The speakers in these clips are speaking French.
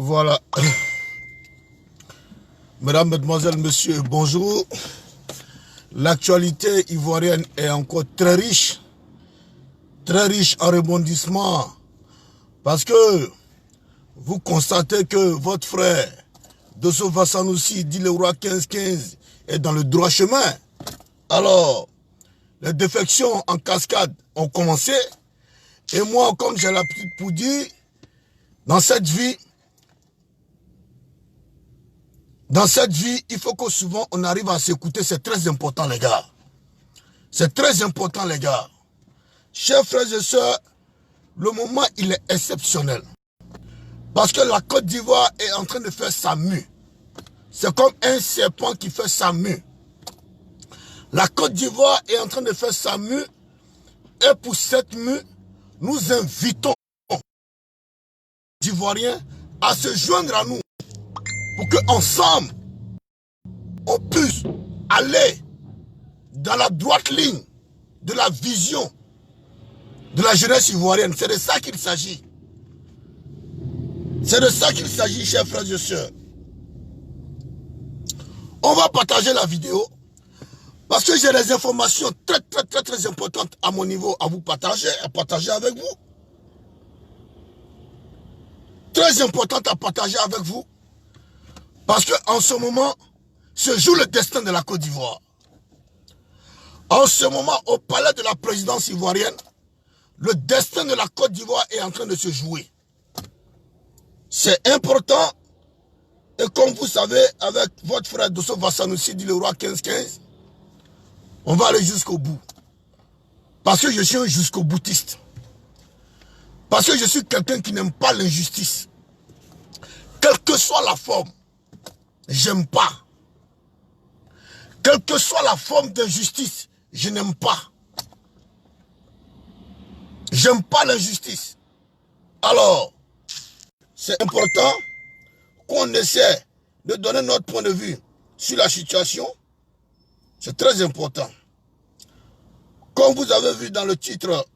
Voilà. Mesdames, Mesdemoiselles, Messieurs, bonjour. L'actualité ivoirienne est encore très riche en rebondissements. Parce que vous constatez que votre frère, Dosso Vassanoussi, dit le roi 15-15, est dans le droit chemin. Alors, les défections en cascade ont commencé. Et moi, comme j'ai l'habitude pour dire, dans cette vie, il faut que souvent on arrive à s'écouter. C'est très important, les gars. C'est très important, les gars. Chers frères et sœurs, le moment, il est exceptionnel. Parce que la Côte d'Ivoire est en train de faire sa mue. C'est comme un serpent qui fait sa mue. La Côte d'Ivoire est en train de faire sa mue. Et pour cette mue, nous invitons les Ivoiriens à se joindre à nous. Pour qu'ensemble, on puisse aller dans la droite ligne de la vision de la jeunesse ivoirienne. C'est de ça qu'il s'agit. C'est de ça qu'il s'agit, chers frères et sœurs. On va partager la vidéo parce que j'ai des informations très importantes à mon niveau à vous partager, avec vous. Très importantes à partager avec vous. Parce qu'en ce moment, se joue le destin de la Côte d'Ivoire. En ce moment, au palais de la présidence ivoirienne, le destin de la Côte d'Ivoire est en train de se jouer. C'est important. Et comme vous savez, avec votre frère Dosso Vassanoussi, dit le roi 15-15, on va aller jusqu'au bout. Parce que je suis un jusqu'au boutiste. Parce que je suis quelqu'un qui n'aime pas l'injustice. Quelle que soit la forme, j'aime pas. Quelle que soit la forme d'injustice, je n'aime pas. J'aime pas l'injustice. Alors, c'est important qu'on essaie de donner notre point de vue sur la situation. C'est très important. Comme vous avez vu dans le titre,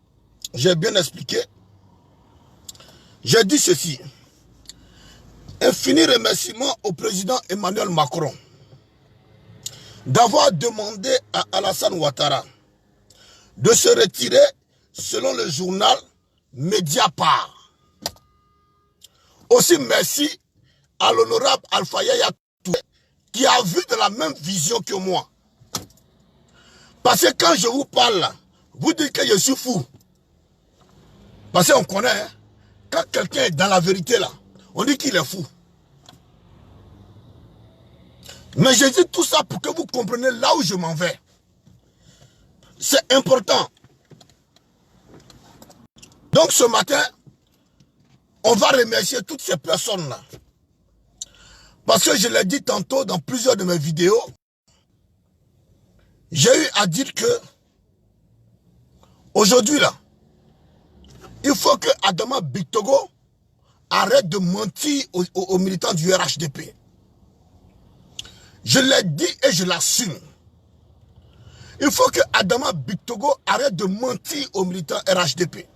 j'ai bien expliqué. J'ai dit ceci. Infini remerciement au président Emmanuel Macron d'avoir demandé à Alassane Ouattara de se retirer selon le journal Mediapart. Aussi merci à l'honorable Alpha Yaya Touré qui a vu de la même vision que moi. Parce que quand je vous parle là, vous dites que je suis fou. Parce qu'on connaît, hein, quand quelqu'un est dans la vérité là, on dit qu'il est fou. Mais je dis tout ça pour que vous compreniez là où je m'en vais. C'est important. Donc ce matin, on va remercier toutes ces personnes-là. Parce que je l'ai dit tantôt dans plusieurs de mes vidéos, j'ai eu à dire que aujourd'hui là, il faut que Adama Bictogo arrête de mentir aux militants du RHDP. Je l'ai dit et je l'assume. Il faut que Adama Bictogo arrête de mentir aux militants RHDP.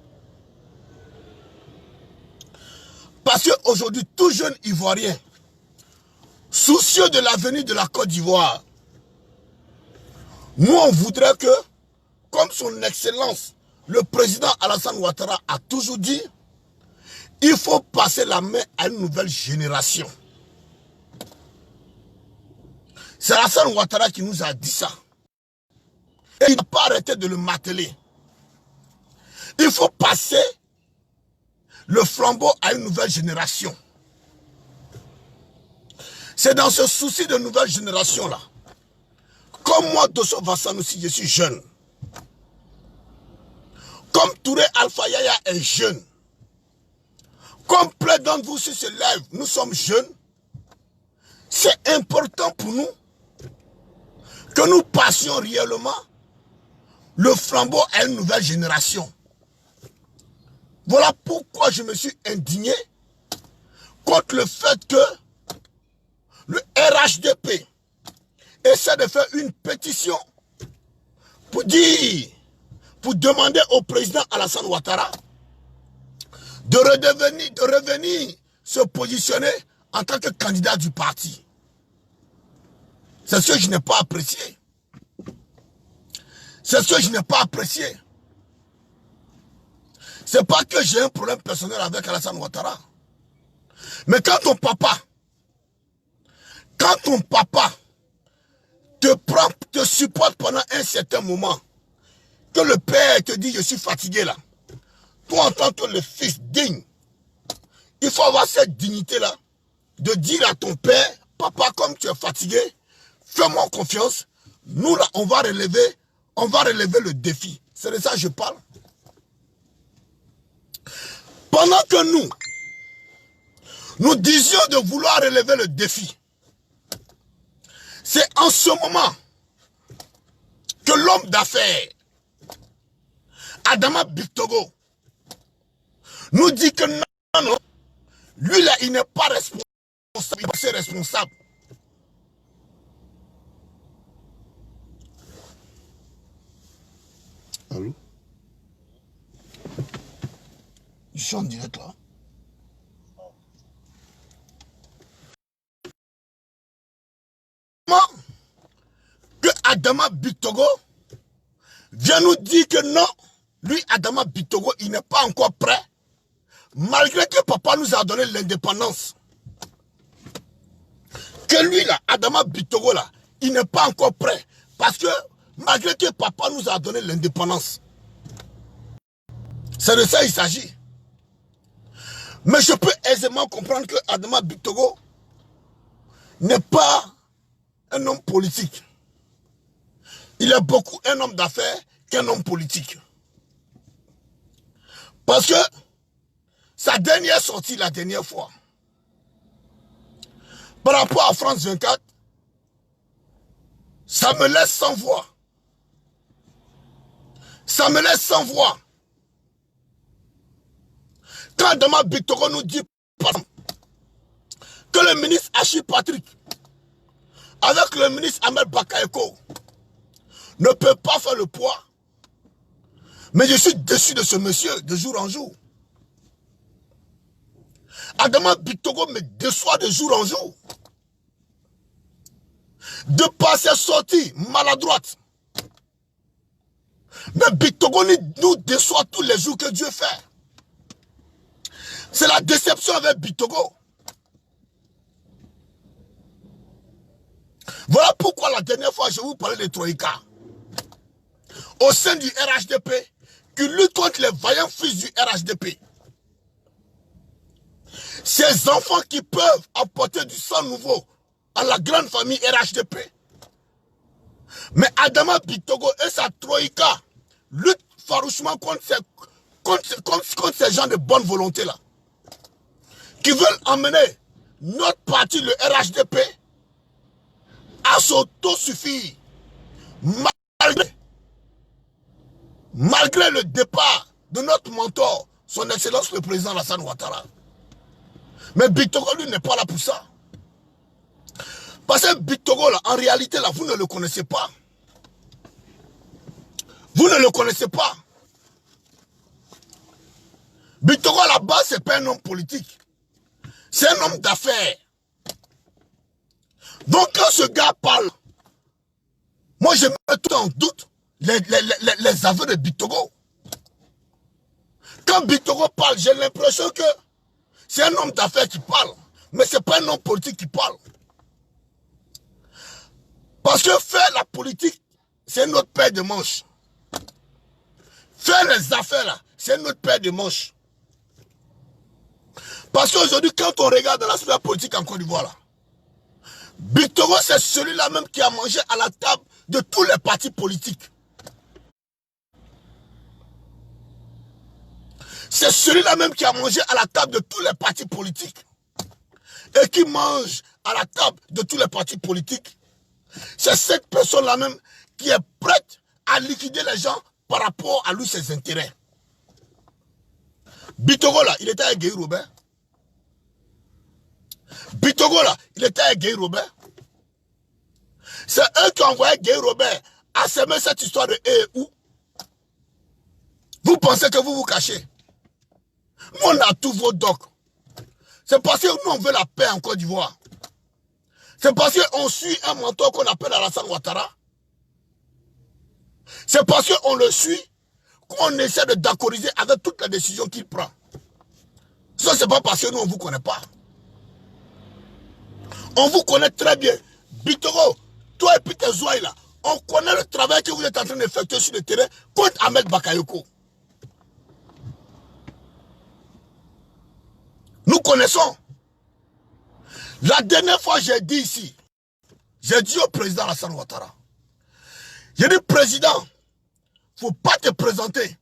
Parce qu'aujourd'hui, tout jeune Ivoirien, soucieux de l'avenir de la Côte d'Ivoire, nous on voudrait que, comme son excellence, le président Alassane Ouattara a toujours dit, il faut passer la main à une nouvelle génération. C'est Alassane Ouattara qui nous a dit ça. Et il n'a pas arrêté de le marteler. Il faut passer le flambeau à une nouvelle génération. C'est dans ce souci de nouvelle génération là. Comme moi, Dosso Vassanoussi, je suis jeune. Comme Touré Alpha Yaya est jeune. Comme plein d'entre vous sur ce live, nous sommes jeunes. C'est important pour nous que nous passions réellement le flambeau à une nouvelle génération. Voilà pourquoi je me suis indigné contre le fait que le RHDP essaie de faire une pétition pour demander au président Alassane Ouattara de revenir se positionner en tant que candidat du parti. C'est ce que je n'ai pas apprécié. C'est ce que je n'ai pas apprécié. C'est pas que j'ai un problème personnel avec Alassane Ouattara. Mais quand ton papa te supporte pendant un certain moment, que le père te dit je suis fatigué là, toi en tant que le fils digne, il faut avoir cette dignité là, de dire à ton père, papa comme tu es fatigué, fais-moi confiance, nous là on va relever le défi. C'est de ça que je parle. Pendant que nous disions de vouloir relever le défi, c'est en ce moment que l'homme d'affaires, Adama Bictogo, nous dit que non, lui là, il n'est pas responsable, il est responsable. Allô? Je suis en direct là. Que Adama Bictogo vient nous dire que non, lui Adama Bictogo, il n'est pas encore prêt, malgré que papa nous a donné l'indépendance. Que lui là, Adama Bictogo là, il n'est pas encore prêt, parce que malgré que papa nous a donné l'indépendance. C'est de ça qu'il s'agit. Mais je peux aisément comprendre que Adama Bictogo n'est pas un homme politique. Il est beaucoup un homme d'affaires qu'un homme politique. Parce que sa dernière sortie, la dernière fois, par rapport à France 24, ça me laisse sans voix. Ça me laisse sans voix. Quand Adama Bictogo nous dit, par exemple, que le ministre Achille Patrick, avec le ministre Ahmed Bakayoko, ne peut pas faire le poids. Mais je suis déçu de ce monsieur de jour en jour. Adama Bictogo me déçoit de jour en jour. De par ses sorties maladroites. Mais Bictogo nous déçoit tous les jours que Dieu fait. C'est la déception avec Bictogo. Voilà pourquoi la dernière fois je vous parlais de Troïka. Au sein du RHDP, qui lutte contre les vaillants fils du RHDP. Ces enfants qui peuvent apporter du sang nouveau à la grande famille RHDP. Mais Adama Bictogo et sa Troïka luttent farouchement contre ces gens de bonne volonté là. Qui veulent emmener notre parti, le RHDP, à s'autosuffire. Malgré le départ de notre mentor, son excellence le président Alassane Ouattara. Mais Bictogo, lui, n'est pas là pour ça. Parce que Bictogo, là, en réalité, là, vous ne le connaissez pas. Vous ne le connaissez pas. Bictogo, à la base, c'est pas un homme politique. C'est un homme d'affaires. Donc, quand ce gars parle, moi, je mets tout en doute les aveux de Bictogo. Quand Bictogo parle, j'ai l'impression que c'est un homme d'affaires qui parle. Mais ce n'est pas un homme politique qui parle. Parce que faire la politique, c'est notre paire de manches. Faire les affaires, là, c'est notre paire de manches. Parce qu'aujourd'hui, quand on regarde dans la sphère politique en Côte d'Ivoire, là, Bictogo, c'est celui-là même qui a mangé à la table de tous les partis politiques. C'est celui-là même qui a mangé à la table de tous les partis politiques. Et qui mange à la table de tous les partis politiques. C'est cette personne-là même qui est prête à liquider les gens par rapport à lui, ses intérêts. Bictogo, là, il était avec Guy Robert. Bictogo, là, il était avec Guy Robert. C'est eux qui ont envoyé Guy Robert à semer cette histoire de où. Vous pensez que vous vous cachez. Nous, on a tous vos docs. C'est parce que nous, on veut la paix en Côte d'Ivoire. C'est parce qu'on suit un mentor qu'on appelle Alassane Ouattara. C'est parce qu'on le suit qu'on essaie de d'accordiser avec toutes les décisions qu'il prend. Ça, c'est pas parce que nous, on ne vous connaît pas. On vous connaît très bien. Bitoro, toi et puis tes ouailles là, on connaît le travail que vous êtes en train d'effectuer sur le terrain contre Ahmed Bakayoko. Nous connaissons. La dernière fois, j'ai dit ici, j'ai dit au président Alassane Ouattara, j'ai dit, président, il ne faut pas te présenter.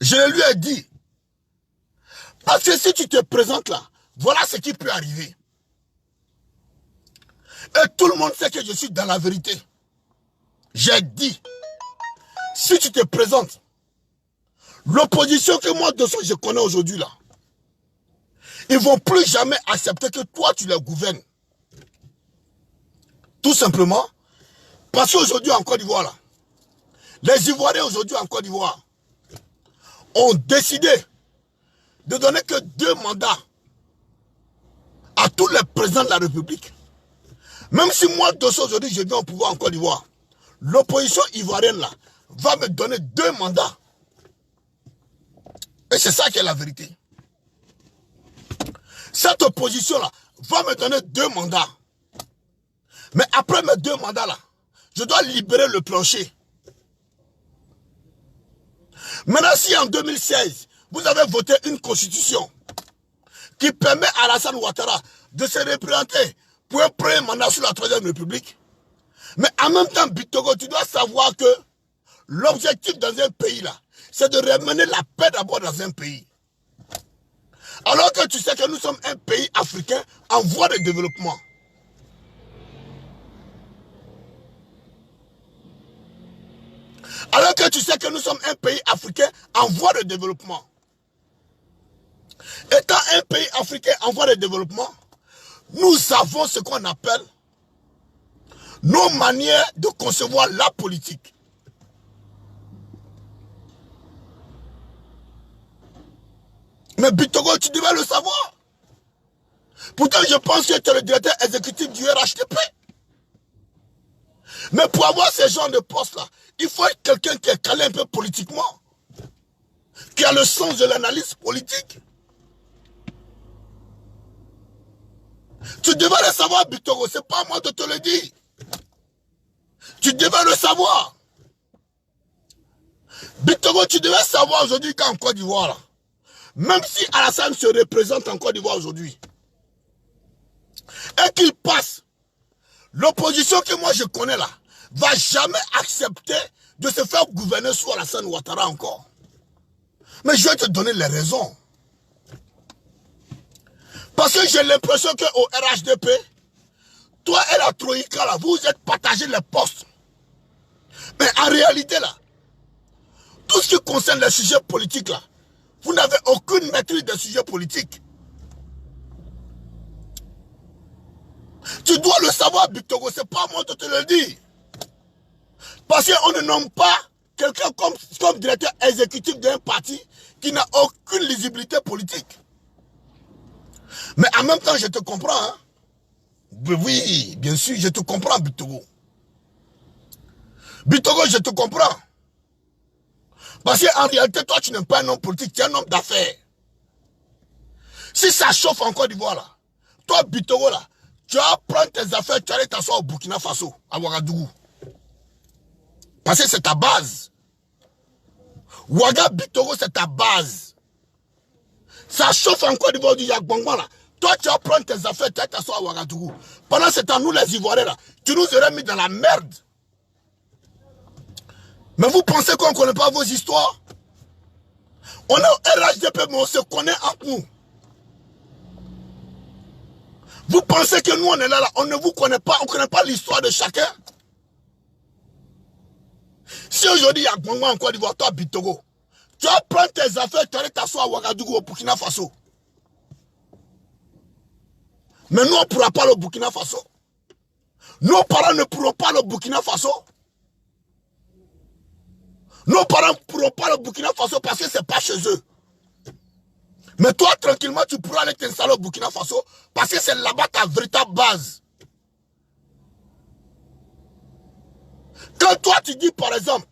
Je lui ai dit, parce que si tu te présentes là, voilà ce qui peut arriver. Et tout le monde sait que je suis dans la vérité. J'ai dit, si tu te présentes, l'opposition que moi, de ce que je connais aujourd'hui là, ils ne vont plus jamais accepter que toi, tu les gouvernes. Tout simplement, parce qu'aujourd'hui en Côte d'Ivoire, les Ivoiriens aujourd'hui en Côte d'Ivoire ont décidé de donner que 2 mandats à tous les présidents de la République. Même si moi, aujourd'hui, je viens au pouvoir en Côte d'Ivoire, l'opposition ivoirienne là va me donner 2 mandats. Et c'est ça qui est la vérité. Cette opposition-là va me donner 2 mandats. Mais après mes 2 mandats-là, je dois libérer le plancher. Maintenant, si en 2016, vous avez voté une constitution qui permet à Alassane Ouattara de se représenter pour un premier mandat sur la 3e République, mais en même temps, Bitoro, tu dois savoir que l'objectif dans un pays là, c'est de ramener la paix d'abord dans un pays. Alors que tu sais que nous sommes un pays africain en voie de développement. Alors que tu sais que nous sommes un pays africain en voie de développement. Étant un pays africain en voie de développement, nous avons ce qu'on appelle nos manières de concevoir la politique. Mais Bitoro, tu devais le savoir. Pourtant, je pense que tu es le directeur exécutif du RHDP. Mais pour avoir ce genre de poste-là, il faut être quelqu'un qui est calé un peu politiquement, qui a le sens de l'analyse politique. Tu devais le savoir, Bitoro, c'est pas à moi de te le dire. Tu devais le savoir. Bitoro, tu devais savoir aujourd'hui qu'en Côte d'Ivoire, même si Alassane se représente en Côte d'Ivoire aujourd'hui, et qu'il passe, l'opposition que moi je connais là, va jamais accepter de se faire gouverner sous Alassane Ouattara encore. Mais je vais te donner les raisons. Parce que j'ai l'impression qu'au RHDP, toi et la Troïka là, vous êtes partagés les postes. Mais en réalité là, tout ce qui concerne les sujets politiques là, vous n'avez aucune maîtrise des sujets politiques. Tu dois le savoir, Bitoro, c'est pas moi de te le dire. Parce qu'on ne nomme pas quelqu'un comme directeur exécutif d'un parti qui n'a aucune lisibilité politique. Mais en même temps, je te comprends. Hein? Oui, bien sûr, je te comprends, Bitoro. Bitoro, je te comprends. Parce qu'en réalité, toi, tu n'es pas un homme politique, tu es un homme d'affaires. Si ça chauffe en Côte d'Ivoire, là, toi, Bitoro, là, tu vas prendre tes affaires, tu vas aller t'asseoir au Burkina Faso, à Ouagadougou. Parce que c'est ta base. Ouaga Bitoro, c'est ta base. Ça chauffe en Côte d'Ivoire du Yagbangban, là. Toi, tu vas prendre tes affaires, tu vas t'asseoir à Ouagadougou. Pendant ce temps, nous, les Ivoiriens, là, tu nous aurais mis dans la merde. Mais vous pensez qu'on ne connaît pas vos histoires? On est au RHDP, mais on se connaît entre nous. Vous pensez que nous, on est là, on ne vous connaît pas, on ne connaît pas l'histoire de chacun? Si aujourd'hui, il y a Gbangba en Côte d'Ivoire, toi, Bitoro, tu vas prendre tes affaires, tu vas aller t'asseoir à Ouagadougou, au Burkina Faso. Mais nous, on ne pourra pas aller au Burkina Faso. Nos parents ne pourront pas aller au Burkina Faso. Nos parents ne pourront pas aller au Burkina Faso parce que ce n'est pas chez eux. Mais toi, tranquillement, tu pourras aller t'installer au Burkina Faso parce que c'est là-bas ta véritable base. Quand toi, tu dis, par exemple,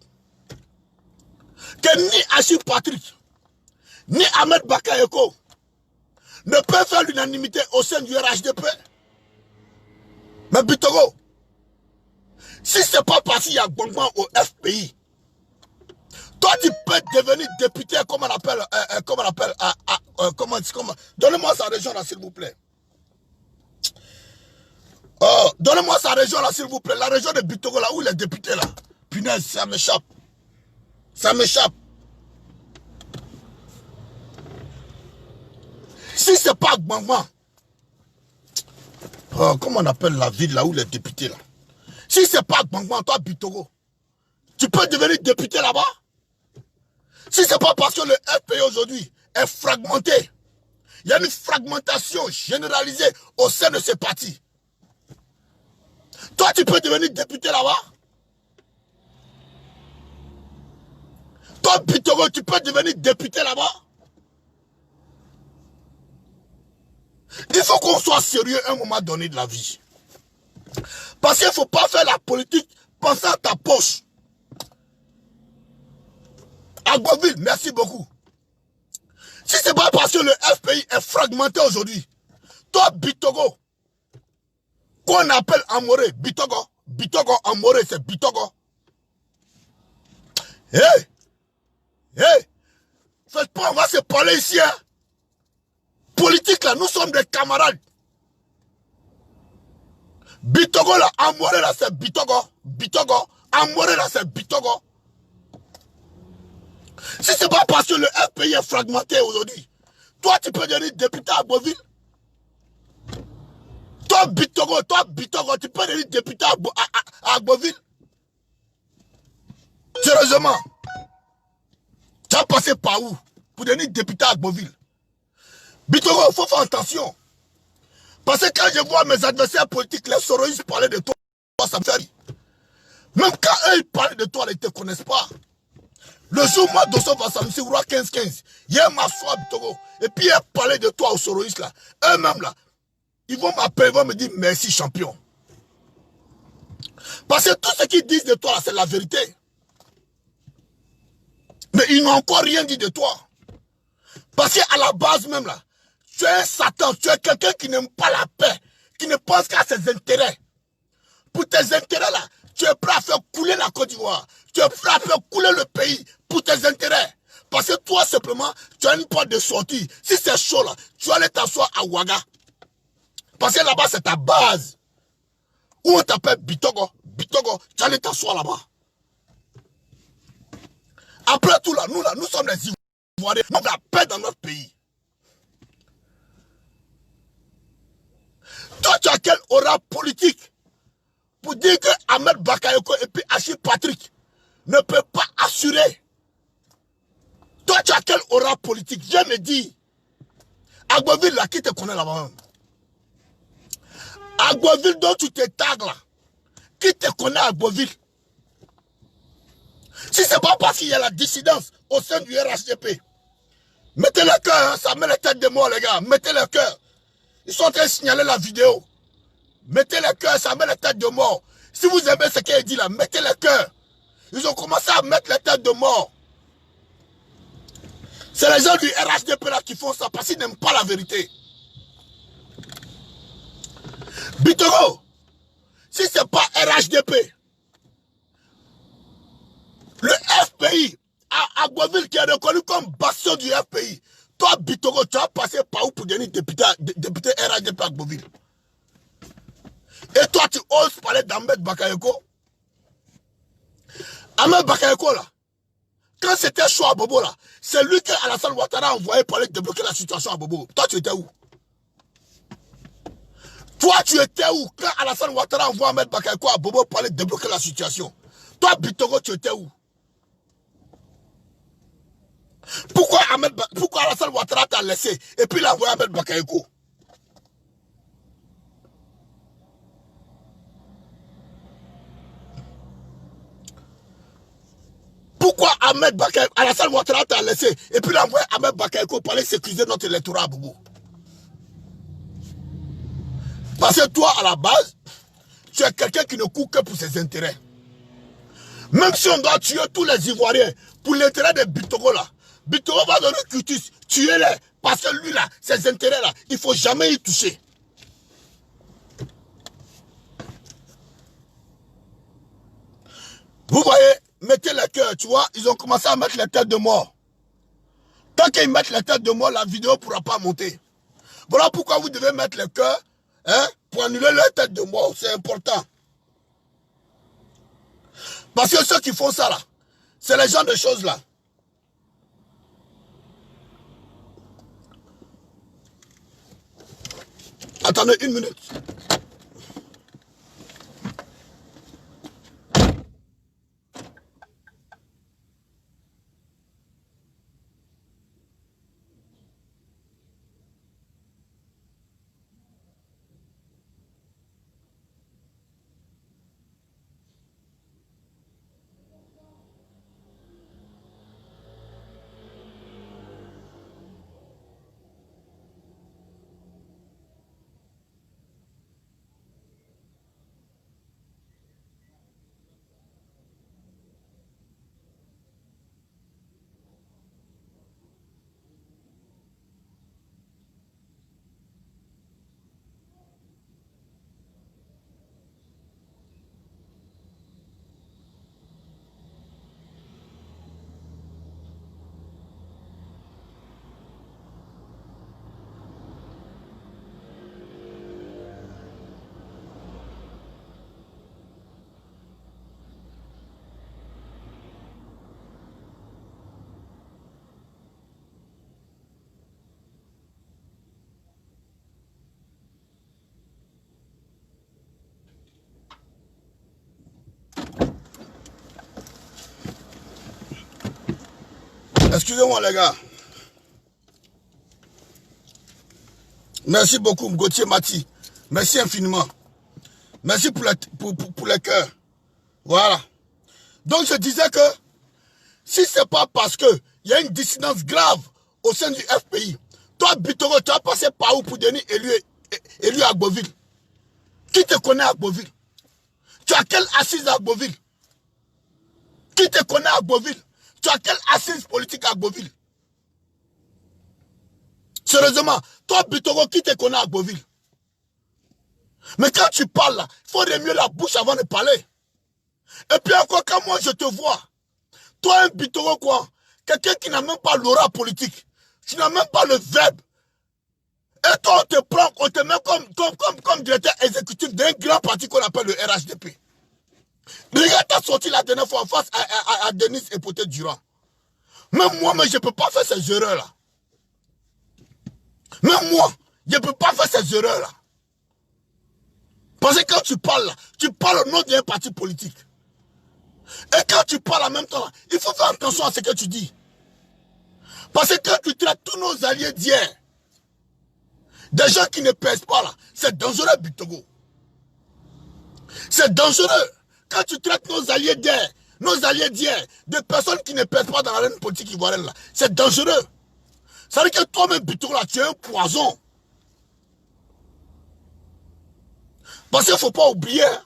que ni Achille Patrick, ni Ahmed Bakayoko ne peuvent faire l'unanimité au sein du RHDP. Mais Bitogo, si ce n'est pas parce qu'il y a Gbangban au FPI, toi tu peux devenir député, comment on appelle, donnez-moi sa région là s'il vous plaît. Oh, donnez-moi sa région là s'il vous plaît, la région de Bitogo là, où il est député là. Punaise, ça m'échappe. Ça m'échappe. Si c'est pas Gbangban, comment on appelle la ville là où il est député là. Si c'est pas Gbangban, toi Bitogo, tu peux devenir député là-bas. Si c'est pas parce que le FPI aujourd'hui est fragmenté, il y a une fragmentation généralisée au sein de ces partis. Toi, tu peux devenir député là-bas. Toi, Bitogo, tu peux devenir député là-bas. Il faut qu'on soit sérieux à un moment donné de la vie. Parce qu'il ne faut pas faire la politique pensant à ta poche. Agboville, merci beaucoup. Si ce n'est pas parce que le FPI est fragmenté aujourd'hui, toi, Bitogo, qu'on appelle Amoré, Bitogo, Amoré, c'est Bitogo. Faites pas, on va se parler ici, hein. Politique là, nous sommes des camarades. Bitogo là, Amoré là, c'est Bitogo. Amoré là, c'est Bitogo. Si c'est pas parce que le FPI est fragmenté aujourd'hui, toi tu peux devenir député à Agboville. Toi Bitogo, tu peux devenir député à Agboville. Sérieusement, tu as passé par où pour devenir député à Agboville? Bitogo, il faut faire attention. Parce que quand je vois mes adversaires politiques, les soroïstes parler de toi, ça me fait rire. Même quand eux ils parlent de toi, ils ne te connaissent pas. Le jour où moi, Dosso va s'annoncer, 15-15, il y a ma soie Bitogo. Et puis ils parlent de toi aux soroïstes là. Eux-mêmes là, ils vont m'appeler, ils vont me dire merci champion. Parce que tout ce qu'ils disent de toi, c'est la vérité. Mais ils n'ont encore rien dit de toi. Parce qu'à la base même là, tu es un Satan, tu es quelqu'un qui n'aime pas la paix, qui ne pense qu'à ses intérêts. Pour tes intérêts là, tu es prêt à faire couler la Côte d'Ivoire. Tu es prêt à faire couler le pays pour tes intérêts. Parce que toi simplement, tu as une porte de sortie. Si c'est chaud là, tu vas aller t'asseoir à Ouaga. Parce que là-bas c'est ta base. Où on t'appelle Bitogo, tu vas aller t'asseoir là-bas. Après tout là, nous sommes des Ivoiriens. Nous avons la paix dans notre pays. Toi, tu as quel aura politique pour dire que Ahmed Bakayoko et puis Achille Patrick ne peuvent pas assurer? Toi, tu as quel aura politique? Je me dis, Agboville là, qui te connaît là-bas? Agboville dont tu te tagues là, qui te connaît à Agboville? Si ce n'est pas parce qu'il y a la dissidence au sein du RHDP, mettez le cœur, hein, ça met la tête de mort les gars, mettez le cœur. Ils sont en train de signaler la vidéo. Mettez le cœur, ça met la tête de mort. Si vous aimez ce qu'il dit là, mettez le cœur. Ils ont commencé à mettre la tête de mort. C'est les gens du RHDP là qui font ça parce qu'ils n'aiment pas la vérité. Bitogo, si ce n'est pas RHDP, le FPI, à Agboville qui est reconnu comme bastion du FPI, toi Bitogo, tu as passé par où pour devenir député RHDP à Agboville? Et toi tu oses parler d'Ahmed Bakayoko? Ahmed Bakayoko là, quand c'était chaud à Bobo là, c'est lui que Alassane Ouattara a envoyé pour aller débloquer la situation à Bobo. Toi tu étais où? Toi tu étais où quand Alassane Ouattara a envoyé Ahmed Bakayoko à Bobo pour aller débloquer la situation? Toi Bitogo, tu étais où? Pourquoi Alassane Ouattara t'a laissé et puis il a envoyé Ahmed Bakayoko? Pourquoi Ahmed Bakayoko, Alassane Ouattara t'a laissé et puis l'envoyer Ahmed Bakayoko pour aller sécuriser notre électorat à Boubou? Parce que toi, à la base, tu es quelqu'un qui ne court que pour ses intérêts. Même si on doit tuer tous les Ivoiriens pour l'intérêt de Bitoro là, Bitoro va donner cutis, tuez-les. Parce que lui là, ses intérêts là, il ne faut jamais y toucher. Vous voyez, mettez les cœurs, tu vois, ils ont commencé à mettre les têtes de mort. Tant qu'ils mettent les têtes de mort, la vidéo ne pourra pas monter. Voilà pourquoi vous devez mettre les cœurs, hein, pour annuler les têtes de mort, c'est important. Parce que ceux qui font ça là, c'est les gens de choses là. Attendez une minute. Excusez-moi les gars. Merci beaucoup Gauthier Mati. Merci infiniment. Merci pour les cœurs. Voilà. Donc je disais que si ce n'est pas parce qu'il y a une dissidence grave au sein du FPI, toi Bitoro, tu as passé par où pour devenir élu à Agboville? Qui te connaît à Agboville? Tu as quelle assise à Agboville? Qui te connaît à Agboville? Tu as quelle assise politique à Agboville? Sérieusement, toi Bitoro, qui te connaît à Agboville? Mais quand tu parles là, il faut remuer la bouche avant de parler. Et puis encore, quand moi je te vois, toi un Bitoro quoi, quelqu'un qui n'a même pas l'aura politique, tu n'as même pas le verbe. Et toi on te prend, on te met comme directeur exécutif d'un grand parti qu'on appelle le RHDP. Regarde, t'as sorti la dernière fois en face à Denis et peut-être Durand. Même moi, mais je ne peux pas faire ces erreurs-là. Même moi, je ne peux pas faire ces erreurs-là. Parce que quand tu parles là, tu parles au nom d'un parti politique. Et quand tu parles en même temps, là, il faut faire attention à ce que tu dis. Parce que quand tu traites tous nos alliés d'hier, des gens qui ne pèsent pas là, c'est dangereux, Bitoro. C'est dangereux. Quand tu traites nos alliés d'hier, de personnes qui ne pèsent pas dans l'arène politique ivoirienne là, c'est dangereux. Ça veut dire que toi-même, Bitoro là, tu es un poison. Parce qu'il ne faut pas oublier, hein,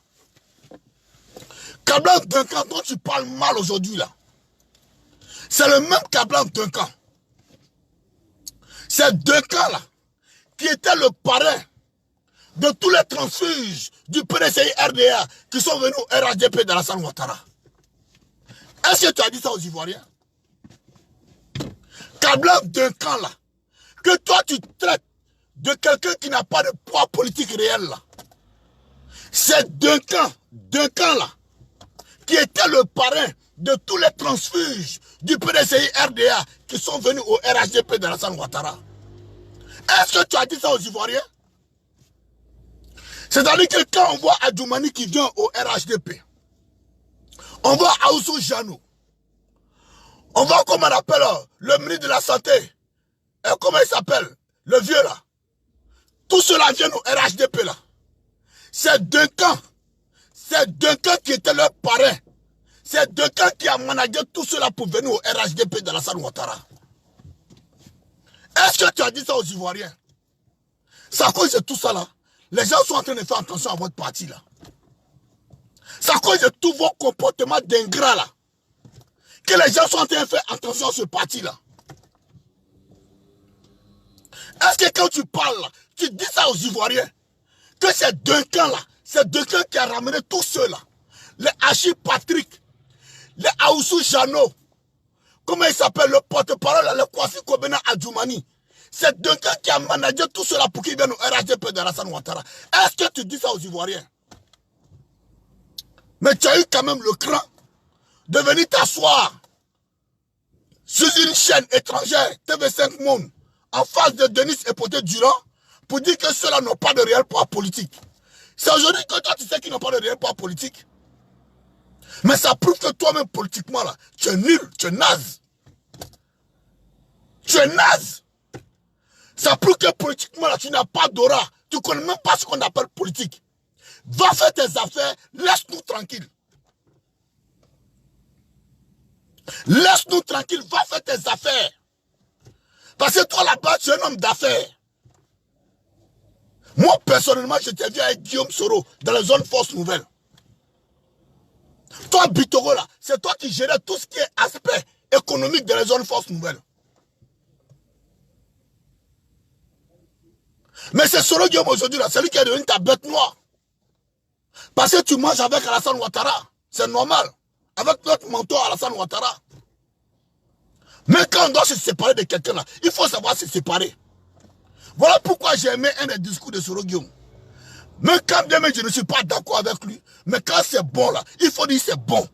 Kablan Duncan dont tu parles mal aujourd'hui là, c'est le même Kablan Duncan. C'est Duncan là, qui était le parrain de tous les transfuges du PDCI RDA qui sont venus au RHDP d'Alassane Ouattara. Est-ce que tu as dit ça aux Ivoiriens? Kablan Duncan là, que toi tu traites de quelqu'un qui n'a pas de poids politique réel là. C'est Duncan là, qui était le parrain de tous les transfuges du PDCI RDA qui sont venus au RHDP d'Alassane Ouattara. Est-ce que tu as dit ça aux Ivoiriens? C'est-à-dire que quand on voit Adjoumani qui vient au RHDP, on voit Aoussou Janou, on voit comment on appelle le ministre de la Santé, et comment il s'appelle, le vieux là. Tout cela vient au RHDP là. C'est Duncan qui était leur parrain. C'est Duncan qui a managé tout cela pour venir au RHDP d'Alassane Ouattara. Est-ce que tu as dit ça aux Ivoiriens? C'est à cause de tout ça là. Les gens sont en train de faire attention à votre parti là. C'est à cause de tous vos comportements d'ingrats là. Que les gens sont en train de faire attention à ce parti là. Est-ce que quand tu parles là, tu dis ça aux Ivoiriens? Que c'est Duncan là. C'est Duncan qui a ramené tous ceux là. Les Achille Patrick. Les Aoussou Jano. Comment il s'appelle le porte-parole, le Kwasi Kobena Adjoumani. C'est Duncan qui a managé tout cela pour qu'ils viennent au RHDP d'Alassane Ouattara. Est-ce que tu dis ça aux Ivoiriens? Mais tu as eu quand même le cran de venir t'asseoir sur une chaîne étrangère, TV5 Monde, en face de Denis Epoté-Durand, pour dire que ceux-là n'ont pas de réel poids politique. C'est aujourd'hui que toi tu sais qu'ils n'ont pas de réel poids politique. Mais ça prouve que toi-même politiquement là, tu es nul, tu es naze. Tu es naze. Ça prouve que politiquement là, tu n'as pas d'aura. Tu ne connais même pas ce qu'on appelle politique. Va faire tes affaires, laisse-nous tranquilles. Laisse-nous tranquilles, va faire tes affaires. Parce que toi là-bas, tu es un homme d'affaires. Moi personnellement, je t'ai vu avec Guillaume Soro dans la zone Force Nouvelle. Toi, Bitoro là, c'est toi qui gérais tout ce qui est aspect économique de la zone Force Nouvelle. Mais c'est Soro Guillaume aujourd'hui là, c'est lui qui est devenu ta bête noire. Parce que tu manges avec Alassane Ouattara. C'est normal. Avec notre mentor Alassane Ouattara. Mais quand on doit se séparer de quelqu'un là, il faut savoir se séparer. Voilà pourquoi j'ai aimé un des discours de Soro Guillaume. Même quand bien même je ne suis pas d'accord avec lui, mais quand c'est bon là, il faut dire c'est bon.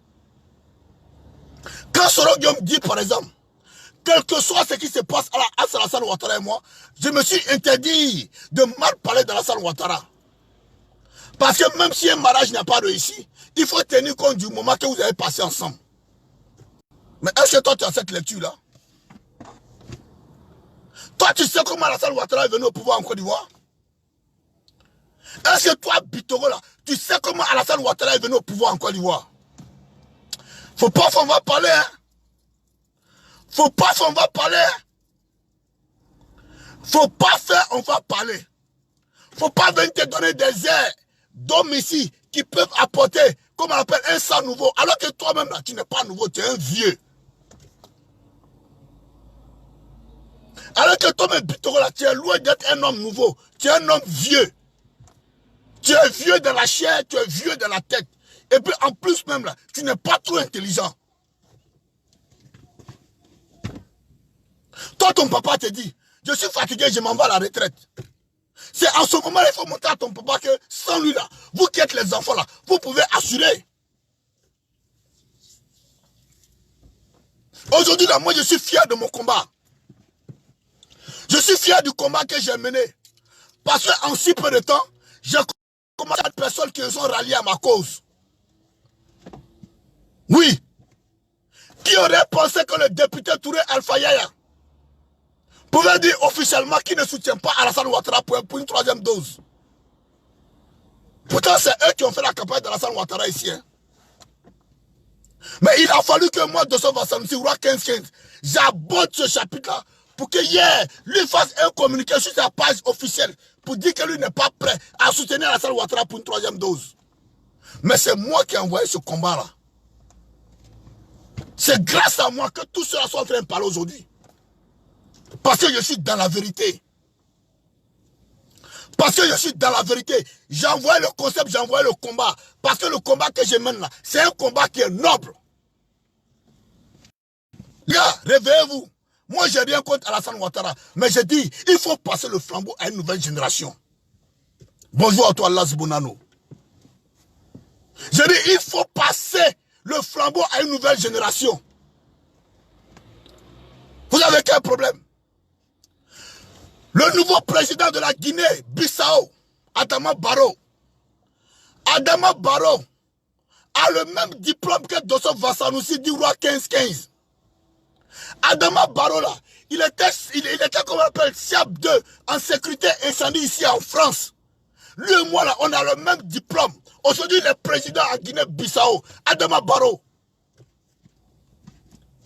Quand Soro Guillaume dit par exemple, quel que soit ce qui se passe à Alassane Ouattara et moi, je me suis interdit de mal parler d'Alassane Ouattara. Parce que même si un mariage n'a pas réussi, il faut tenir compte du moment que vous avez passé ensemble. Mais est-ce que toi tu as cette lecture-là? Toi tu sais comment Alassane Ouattara est venu au pouvoir en Côte d'Ivoire? Est-ce que toi, Bitoro, là, tu sais comment Alassane Ouattara est venu au pouvoir en Côte d'Ivoire? Faut pas qu'on va parler, hein? Faut pas qu'on va parler, hein? Faut pas faire, on va parler. Faut pas venir te donner des airs d'hommes ici qui peuvent apporter, comme on appelle, un sang nouveau. Alors que toi-même, là, tu n'es pas nouveau, tu es un vieux. Alors que toi-même, Bitoro, là, tu es loin d'être un homme nouveau. Tu es un homme vieux. Tu es vieux de la chair, tu es vieux de la tête. Et puis en plus même là, tu n'es pas trop intelligent. Toi, ton papa te dit, je suis fatigué, je m'en vais à la retraite. C'est en ce moment il faut montrer à ton papa que sans lui là, vous qui êtes les enfants là, vous pouvez assurer. Aujourd'hui là, moi je suis fier de mon combat. Je suis fier du combat que j'ai mené. Parce qu'en si peu de temps, j'ai commencé à des personnes qui sont ralliées à ma cause. Oui. Qui aurait pensé que le député Touré Alpha Yaya pouvait dire officiellement qu'il ne soutient pas Alassane Ouattara pour une troisième dose? Pourtant, c'est eux qui ont fait la campagne d'Alassane Ouattara ici. Hein. Mais il a fallu que moi, Dosso Vassanusi, Roi 15-15, j'aborde ce chapitre-là pour que hier, lui fasse un communiqué sur sa page officielle pour dire que lui n'est pas prêt à soutenir Alassane Ouattara pour une troisième dose. Mais c'est moi qui ai envoyé ce combat-là. C'est grâce à moi que tous ceux-là sont en train de parler aujourd'hui. Parce que je suis dans la vérité. Parce que je suis dans la vérité. J'envoie le concept, j'envoie le combat. Parce que le combat que je mène là, c'est un combat qui est noble. Là, réveillez-vous. Moi, j'ai rien contre Alassane Ouattara. Mais je dis, il faut passer le flambeau à une nouvelle génération. Bonjour à toi, Las Bonano. Je dis, il faut passer le flambeau à une nouvelle génération. Vous avez quel problème? Le nouveau président de la Guinée-Bissau, Adama Barrow. Adama Barrow a le même diplôme que Dosso Vassanusi du roi 15-15. Adama Barrow là, il était comme on appelle SIAP 2 en sécurité incendie ici en France. Lui et moi là, on a le même diplôme. Aujourd'hui, il est président à Guinée-Bissau, Adama Barrow.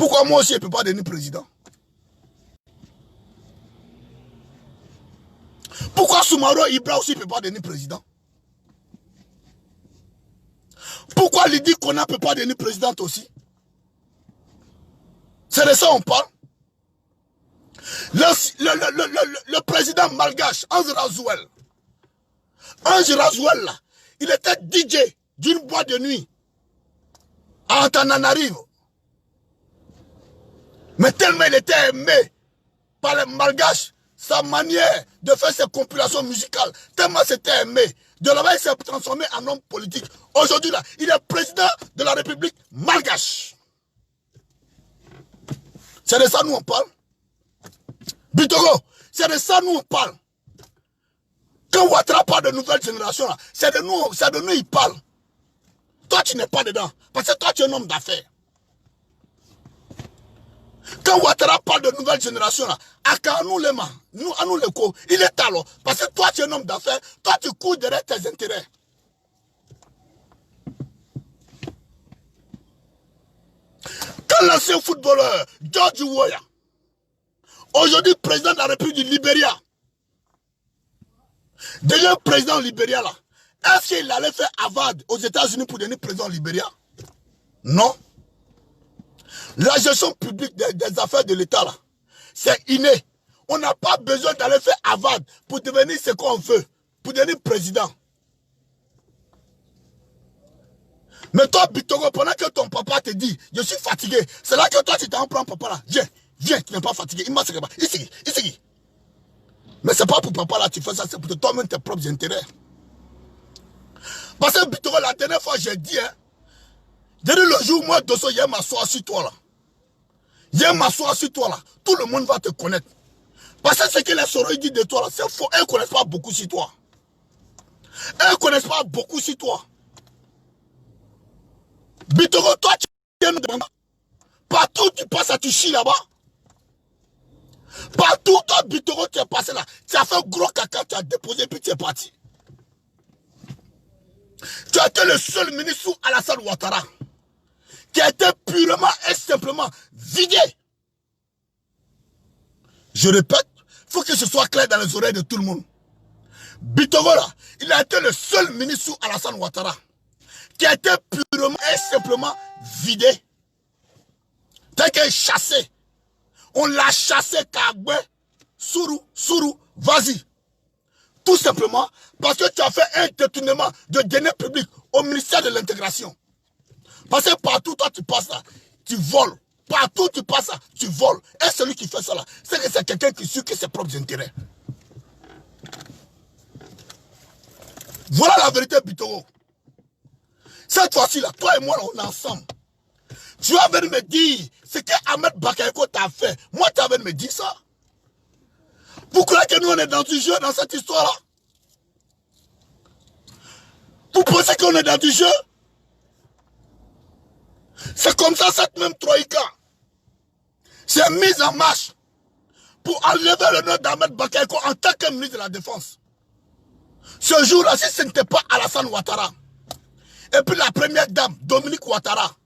Pourquoi moi aussi, je ne peux pas devenir président? Pourquoi Soumaro Ibra aussi ne peut pas devenir président? Pourquoi Lydie Kona ne peut pas devenir présidente aussi? C'est de ça qu'on parle. Le président malgache, Ange Razouel. Ange Razouel, là, il était DJ d'une boîte de nuit à Antananarivo. Mais tellement il était aimé par les malgaches, sa manière de faire ses compilations musicales, tellement c'était aimé. De là-bas, il s'est transformé en homme politique. Aujourd'hui, là, il est président de la République malgache. C'est de ça nous on parle. Bitoro, c'est de ça nous on parle. Quand Ouattara parle de nouvelle génération, c'est de nous il parle. Toi, tu n'es pas dedans. Parce que toi, tu es un homme d'affaires. Quand Ouattara parle de nouvelle génération, à nous les mains, à nous les co, il est alors. Parce que toi, tu es un homme d'affaires, toi, tu cours derrière tes intérêts. Quand l'ancien footballeur, George Weah, aujourd'hui président de la République du Libéria, déjà président du Libéria là, est-ce qu'il allait faire Harvard aux États-Unis pour devenir président du Libéria? Non. La gestion publique des affaires de l'État là, c'est inné. On n'a pas besoin d'aller faire Harvard pour devenir ce qu'on veut, pour devenir président. Mais toi, Bitoro, pendant que ton papa te dit, je suis fatigué, c'est là que toi tu t'en prends papa là. Viens, tu n'es pas fatigué. Il m'a dit, ici. Mais c'est pas pour papa là, tu fais ça, c'est pour toi-même tes propres intérêts. Parce que Bitoro, la dernière fois, j'ai dit, le jour où moi, Dosso, je vais m'asseoir sur toi là. Je vais m'asseoir sur toi là. Tout le monde va te connaître. Parce que ce que les sorors disent de toi là, c'est faux. Elles ne connaissent pas beaucoup sur toi. Elles ne connaissent pas beaucoup sur toi. Bitoro, toi, tu es demandant. Partout tu passes, tu chies là-bas. Partout, toi, Bitoro, tu es passé là. Tu as fait un gros caca, tu as déposé, puis tu es parti. Tu as été le seul ministre sous Alassane Ouattara qui a été purement et simplement vidé. Je répète, il faut que ce soit clair dans les oreilles de tout le monde. Bitoro, là, il a été le seul ministre sous Alassane Ouattara qui a été purement et simplement vidé. Tel qu'il est chassé. On l'a chassé, Kagbe, Sourou, vas-y. Tout simplement parce que tu as fait un détournement de deniers publics au ministère de l'intégration. Parce que partout toi tu passes là, tu voles. Partout tu passes là, tu voles. Et celui qui fait ça là, c'est que c'est quelqu'un qui suit ses propres intérêts. Voilà la vérité, Bitoro. Cette fois-ci là, toi et moi là, on est ensemble. Tu vas venir me dire ce que Ahmed Bakayoko t'a fait. Moi, tu vas venir me dire ça. Vous croyez que nous, on est dans du jeu, dans cette histoire-là? Vous pensez qu'on est dans du jeu? C'est comme ça, cette même Troïka s'est mise en marche pour enlever le nom d'Ahmed Bakayoko en tant que ministre de la Défense. Ce jour-là, si ce n'était pas Alassane Ouattara, et puis la première dame, Dominique Ouattara,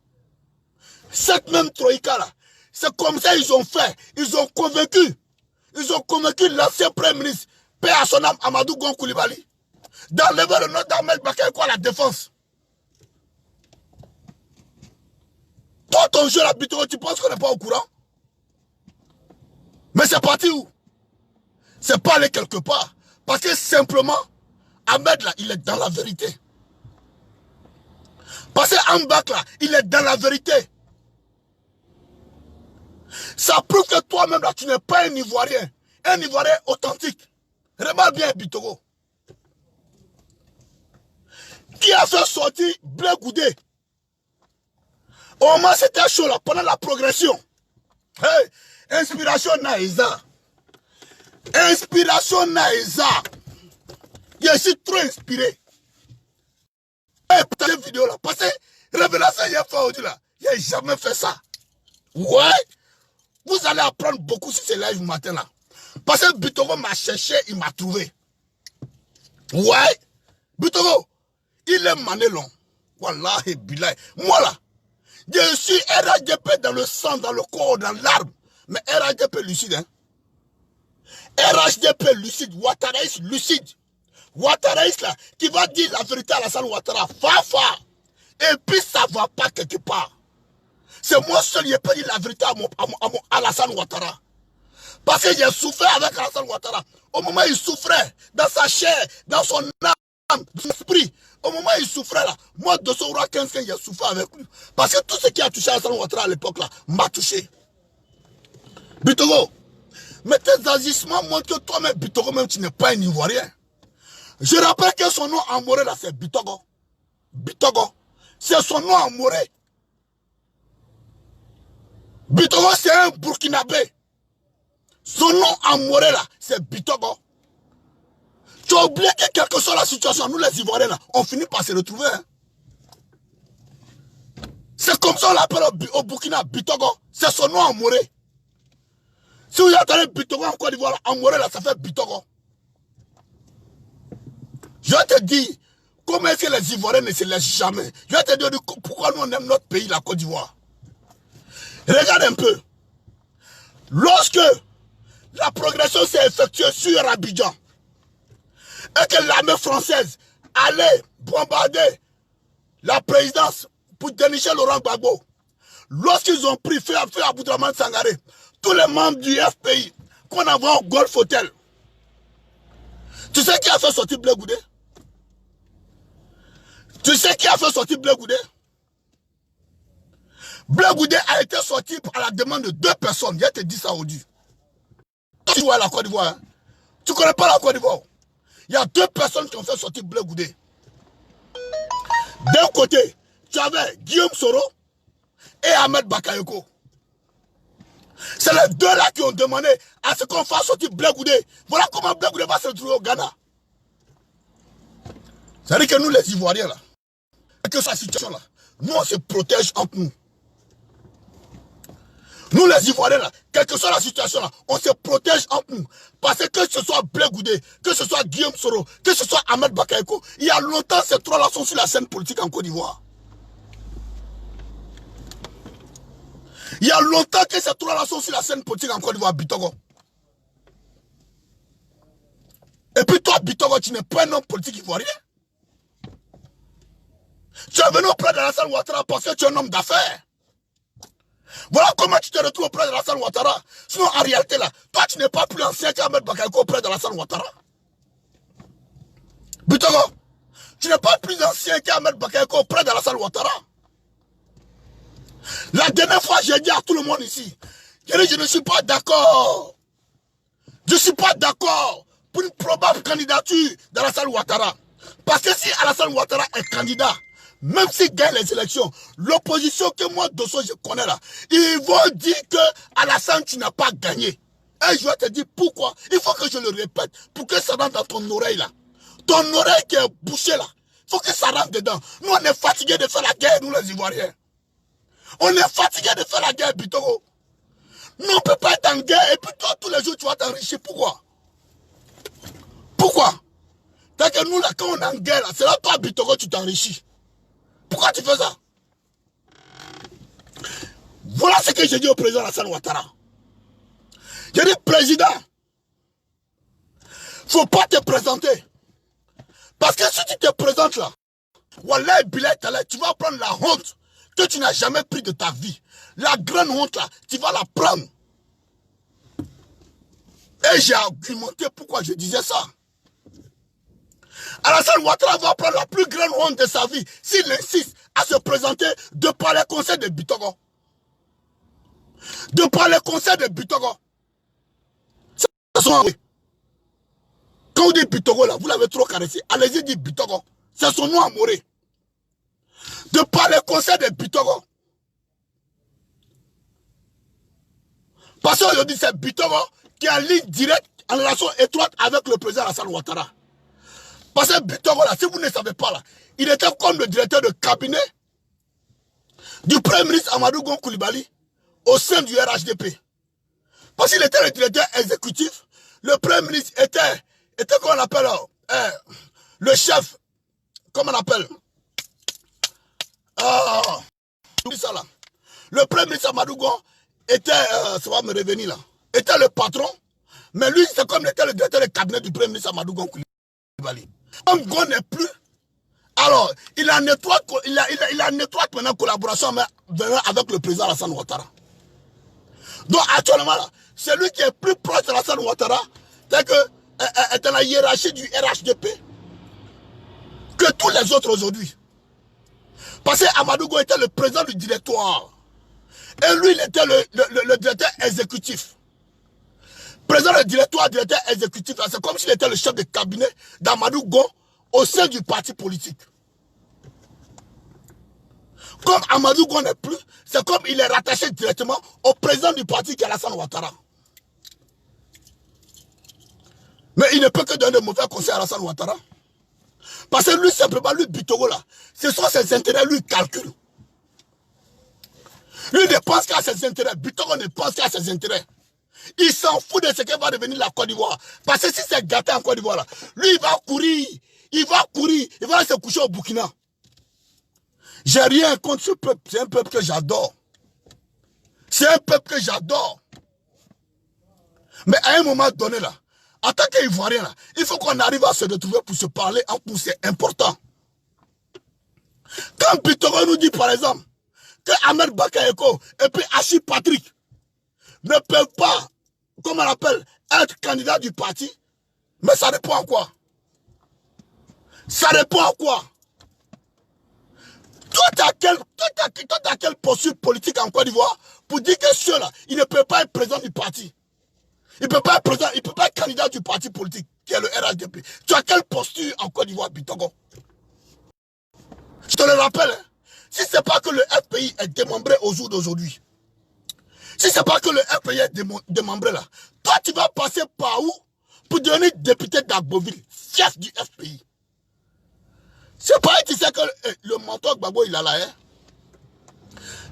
cette même Troïka-là, c'est comme ça qu'ils ont fait. Ils ont convaincu l'ancien Premier ministre, Père à son âme, Amadou Gon Coulibaly, d'enlever le nom d'Ahmed Bakayoko à la Défense. Toi, ton jeu, la Bitoro, tu penses qu'on n'est pas au courant? Mais c'est parti où? C'est pas allé quelque part. Parce que simplement, Ahmed, là, il est dans la vérité. Parce que Ambak, là, il est dans la vérité. Ça prouve que toi-même, là, tu n'es pas un Ivoirien authentique. Remarque bien, Bitoro. Qui a fait sortir Blé Goudé? Au moment c'était chaud là, pendant la progression. Hey, inspiration Naïza. Inspiration Naïza. Je suis trop inspiré. Hey, putain, cette vidéo là, parce que révélation, il y a fait aujourd'hui là. Il n'a jamais fait ça. Ouais. Vous allez apprendre beaucoup sur ces lives matin là. Parce que Bitoro m'a cherché, il m'a trouvé. Ouais. Bitoro, il est manélon. Wallahi billahi. Moi là, Je suis RHDP dans le sang, dans le corps, dans l'arme. Mais RHDP lucide, hein. RHDP lucide, Ouattaraïs lucide. Ouattaraïs là, qui va dire la vérité à Alassane Ouattara, fa. Et puis ça ne va pas quelque part. C'est moi seul qui peux dire la vérité à Alassane Ouattara. Parce que j'ai souffert avec Alassane Ouattara. Au moment où il souffrait, dans sa chair, dans son âme, dans son esprit, au moment où il souffrait là, moi, de son roi 15, j'ai souffert avec lui. Parce que tout ce qui a touché Alassane Ouattara à l'époque là, m'a touché. Bitogo, mais tes agissements montrent que toi-même, Bitogo, même tu n'es pas un Ivoirien. Je rappelle que son nom en moré là, c'est Bitogo. Bitogo, c'est son nom en moré. Bitogo, c'est un Burkinabé. Son nom en moré là, c'est Bitogo. Tu as oublié que quelle que soit la situation, nous les Ivoiriens là, on finit par se retrouver. Hein? C'est comme ça on l'appelle au Burkina Bitogo. C'est son nom en moré. Si vous entendez Bitogo en Côte d'Ivoire, en moré là, ça fait Bitogo. Je vais te dire, comment est-ce que les Ivoiriens ne se laissent jamais? Je vais te dire pourquoi nous on aime notre pays, la Côte d'Ivoire. Regarde un peu. Lorsque la progression s'est effectuée sur Abidjan et que l'armée française allait bombarder la présidence pour dénicher Laurent Gbagbo, lorsqu'ils ont pris feu à Aboudraman Sangaré, tous les membres du FPI qu'on envoie au Golf Hotel, tu sais qui a fait sortir Blé Goudé? Tu sais qui a fait sortir Blé Goudé? Blé Goudé a été sorti à la demande de 2 personnes. Je te dis ça aujourd'hui. Tu vois la Côte d'Ivoire. Hein? Tu ne connais pas la Côte d'Ivoire. Il y a 2 personnes qui ont fait sortir Blé Goudé. D'un côté, tu avais Guillaume Soro et Ahmed Bakayoko. C'est les 2 là qui ont demandé à ce qu'on fasse sortir Blé Goudé. Voilà comment Blé Goudé va se retrouver au Ghana. C'est-à-dire que nous les Ivoiriens là, que cette situation là, nous on se protège entre nous. Nous les Ivoiriens là, quelle que soit la situation là, on se protège entre nous. Parce que ce soit Blé Goudé, que ce soit Guillaume Soro, que ce soit Ahmed Bakayoko, il y a longtemps ces 3 là sont sur la scène politique en Côte d'Ivoire. Il y a longtemps que ces 3 là sont sur la scène politique en Côte d'Ivoire, Bitogo. Et puis toi, Bitogo, tu n'es pas un homme politique ivoirien. Tu es venu auprès de Alassane Ouattara parce que tu es un homme d'affaires. Voilà comment tu te retrouves auprès de Alassane Ouattara. Sinon, en réalité, là, toi, tu n'es pas plus ancien qu'Ahmed Bakayoko auprès de Alassane Ouattara. Bitogo, tu n'es pas plus ancien qu'Ahmed Bakayoko auprès de Alassane Ouattara. La dernière fois, j'ai dit à tout le monde ici, je ne suis pas d'accord. Je ne suis pas d'accord pour une probable candidature d'Alassane Ouattara. Parce que si Alassane Ouattara est candidat, même s'il gagne les élections, l'opposition que moi, Dosso, je connais là, ils vont dire que Alassane, tu n'as pas gagné. Et je vais te dire pourquoi. Il faut que je le répète pour que ça rentre dans ton oreille là. Ton oreille qui est bouchée là, il faut que ça rentre dedans. Nous, on est fatigués de faire la guerre, nous les Ivoiriens. On est fatigués de faire la guerre, Bitogo. Nous, on ne peut pas être en guerre et puis toi, tous les jours, tu vas t'enrichir. Pourquoi? Pourquoi? Tant que nous, là, quand on est en guerre, c'est là, toi, Bitogo, tu t'enrichis. Pourquoi tu fais ça? Voilà ce que j'ai dit au président Alassane Ouattara. J'ai dit, président, il ne faut pas te présenter. Parce que si tu te présentes là, Wallah, Bilal, tu vas prendre la honte que tu n'as jamais pris de ta vie. La grande honte là, tu vas la prendre. Et j'ai argumenté pourquoi je disais ça. Alassane Ouattara va prendre la plus grande honte de sa vie s'il insiste à se présenter de par les conseils de Bitogo. De par les conseils de Bitogo. Quand vous dites Bitogo là, vous l'avez trop caressé. Allez-y, dites Bitogo. C'est son nom à mourir. De par les conseils de Bitogo. Parce qu'aujourd'hui, c'est Bitogo qui est en ligne directe, en relation étroite avec le président Alassane Ouattara. Parce que Bitogo là, si vous ne savez pas là, il était comme le directeur de cabinet du Premier ministre Amadou Gon Coulibaly au sein du RHDP. Parce qu'il était le directeur exécutif, le Premier ministre était comment on appelle, le chef, comment on appelle, ça là, Le premier ministre Amadou Gon était, ça va me revenir là, était le patron, mais lui, c'est comme il était le directeur de cabinet du premier ministre Amadou Gon Coulibaly. Comme Gon n'est plus, alors, il a une étroite maintenant collaboration avec le président Alassane Ouattara. Donc actuellement, c'est lui qui est plus proche de Alassane Ouattara, c'est que est dans la hiérarchie du RHDP que tous les autres aujourd'hui. Parce que Amadou Gon était le président du directoire. Et lui, il était le directeur exécutif. Président du directoire, directeur exécutif, c'est comme s'il était le chef de cabinet d'Amadou Gon au sein du parti politique. Comme Amadou Gon n'est plus, c'est comme il est rattaché directement au président du parti qui est Alassane Ouattara. Mais il ne peut que donner de mauvais conseils à Alassane Ouattara. Parce que lui, simplement, lui, Bitoro, là, ce sont ses intérêts, lui, calcule. Lui ne pense qu'à ses intérêts. Bitoro ne pense qu'à ses intérêts. Il s'en fout de ce que va devenir la Côte d'Ivoire. Parce que si c'est gâté en Côte d'Ivoire, lui, il va courir. Il va se coucher au Burkina. J'ai rien contre ce peuple. C'est un peuple que j'adore. C'est un peuple que j'adore. Mais à un moment donné, là, en tant qu'Ivoirien, là, il faut qu'on arrive à se retrouver pour se parler en nous, c'est important. Quand Bitoro nous dit, par exemple, que Ahmed Bakayoko et puis Achille Patrick ne peuvent pas, comme on l'appelle, être candidat du parti, mais ça dépend à quoi? Ça dépend à quoi? Toi, t'as quelle posture politique en Côte d'Ivoire pour dire que ceux-là, ils ne peuvent pas être président du parti? Il ne peut pas être président, il ne peut pas être candidat du parti politique, qui est le RHDP. Tu as quelle posture en Côte d'Ivoire, Bitoro? Je te le rappelle, hein? Si ce n'est pas que le FPI est démembré au jour d'aujourd'hui, si ce n'est pas que le FPI est démembré là, toi tu vas passer par où pour devenir député d'Agboville, fief du FPI? C'est pas tu sais que le mentor Gbagbo il a là, hein?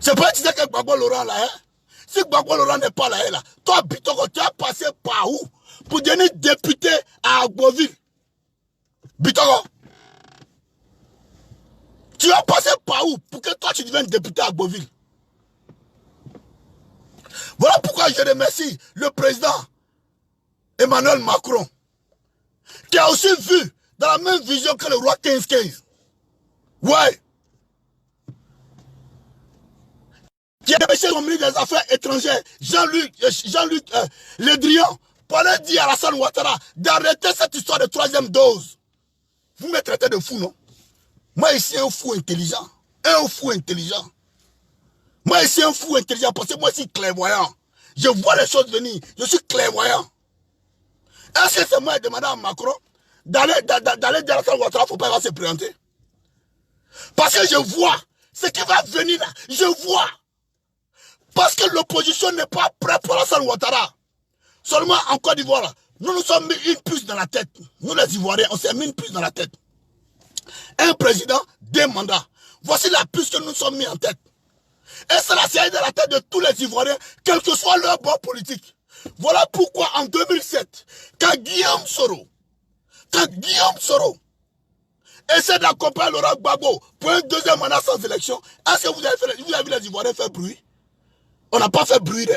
C'est pas tu sais que Gbagbo Laurent là, hein? Si Gbagbo Laurent n'est pas là, toi Bitoro, tu vas passer par où pour devenir député à Agboville? Bitoro, tu vas passer par où pour que toi tu deviennes député à Agboville? Voilà pourquoi je remercie le président Emmanuel Macron, qui a aussi vu dans la même vision que le roi 15-15. Ouais. Qui a empêché le ministre des Affaires étrangères, Jean-Luc Le Drian, pour aller dire à Alassane Ouattara d'arrêter cette histoire de troisième dose. Vous me traitez de fou, non? Moi, ici, un fou intelligent. Un fou intelligent. Moi, ici, un fou intelligent parce que moi, je suis clairvoyant. Je vois les choses venir. Je suis clairvoyant. Est-ce que c'est moi qui demande à Macron d'aller dire à Alassane Ouattara, il ne faut pas se présenter? Parce que je vois ce qui va venir là. Je vois. Parce que l'opposition n'est pas prête pour Alassane Ouattara. Seulement en Côte d'Ivoire, nous nous sommes mis une puce dans la tête. Nous les Ivoiriens, on s'est mis une puce dans la tête. Un président, 2 mandats. Voici la puce que nous nous sommes mis en tête. Et cela s'est dans la tête de tous les Ivoiriens, quel que soit leur bord politique. Voilà pourquoi en 2007, quand Guillaume Soro essaie d'accompagner Laurent Gbagbo pour un 2e mandat sans élection, est-ce que vous avez vu les Ivoiriens faire bruit? On n'a pas fait bruit.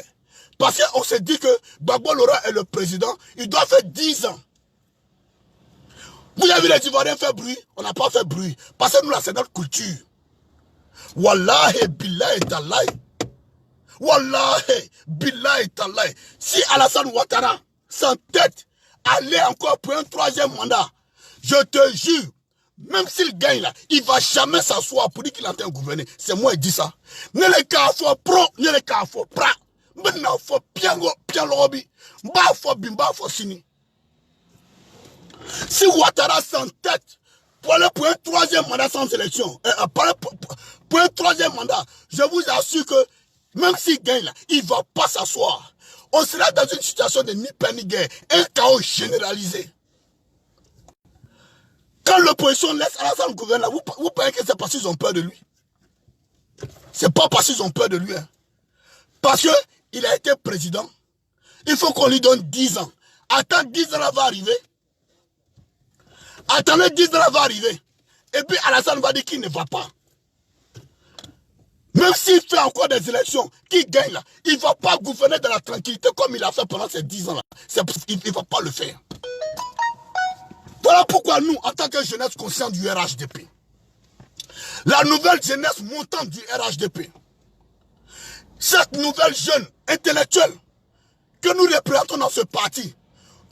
Parce qu'on s'est dit que Gbagbo Laurent est le président, il doit faire 10 ans. Vous avez vu les Ivoiriens faire bruit? On n'a pas fait bruit. Parce que nous, là, c'est notre culture. Wallahi, billahi, tallahi. Wallahi, billahi, tallahi. Si Alassane Ouattara s'entête aller encore pour un 3e mandat, je te jure, même s'il gagne là, il ne va jamais s'asseoir pour dire qu'il entend gouverner. C'est moi qui dis ça. Ne le cas faut pro, ne le cas faut pra. Maintenant, faut bien lobby. Mba faut bimba faut sini. Si Ouattara s'entête pour aller pour un 3e mandat sans élection, pour un 3e mandat, je vous assure que même s'il gagne là, il ne va pas s'asseoir. On sera dans une situation de ni paix ni guerre, un chaos généralisé. Quand l'opposition laisse Alassane gouverner, vous pensez que c'est parce qu'ils ont peur de lui? C'est pas parce qu'ils ont peur de lui. Hein. Parce qu'il a été président. Il faut qu'on lui donne 10 ans. Attends, 10 ans là va arriver. Attendez, 10 ans là va arriver. Et puis Alassane va dire qu'il ne va pas. Même s'il fait encore des élections, qui gagne là, il ne va pas gouverner dans la tranquillité comme il a fait pendant ces 10 ans là. Il ne va pas le faire. Voilà pourquoi nous, en tant que jeunesse consciente du RHDP, la nouvelle jeunesse montante du RHDP, cette nouvelle jeune intellectuelle que nous représentons dans ce parti,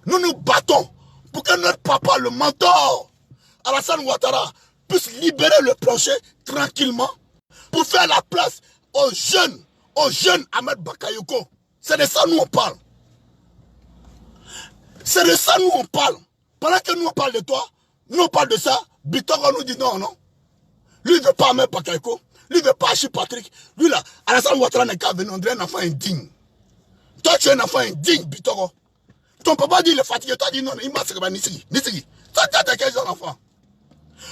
nous nous battons pour que notre papa, le mentor, Alassane Ouattara, puisse libérer le plancher tranquillement pour faire la place aux jeunes Ahmed Bakayoko. C'est de ça nous on parle. C'est de ça nous on parle. Pendant que nous on parle de toi, nous on parle de ça, Bitoro nous dit non, non. Lui il ne veut pas Ahmed Bakayoko, lui il ne veut pas Achille Patrick. Lui là, Alassane Ouattara n'est qu'à venir, on dirait un enfant indigne. Toi tu es un enfant indigne, Bitoro. Ton papa dit il est fatigué, toi dis non, il m'a servi Nisigi. Ça t'as quel genre d'enfant?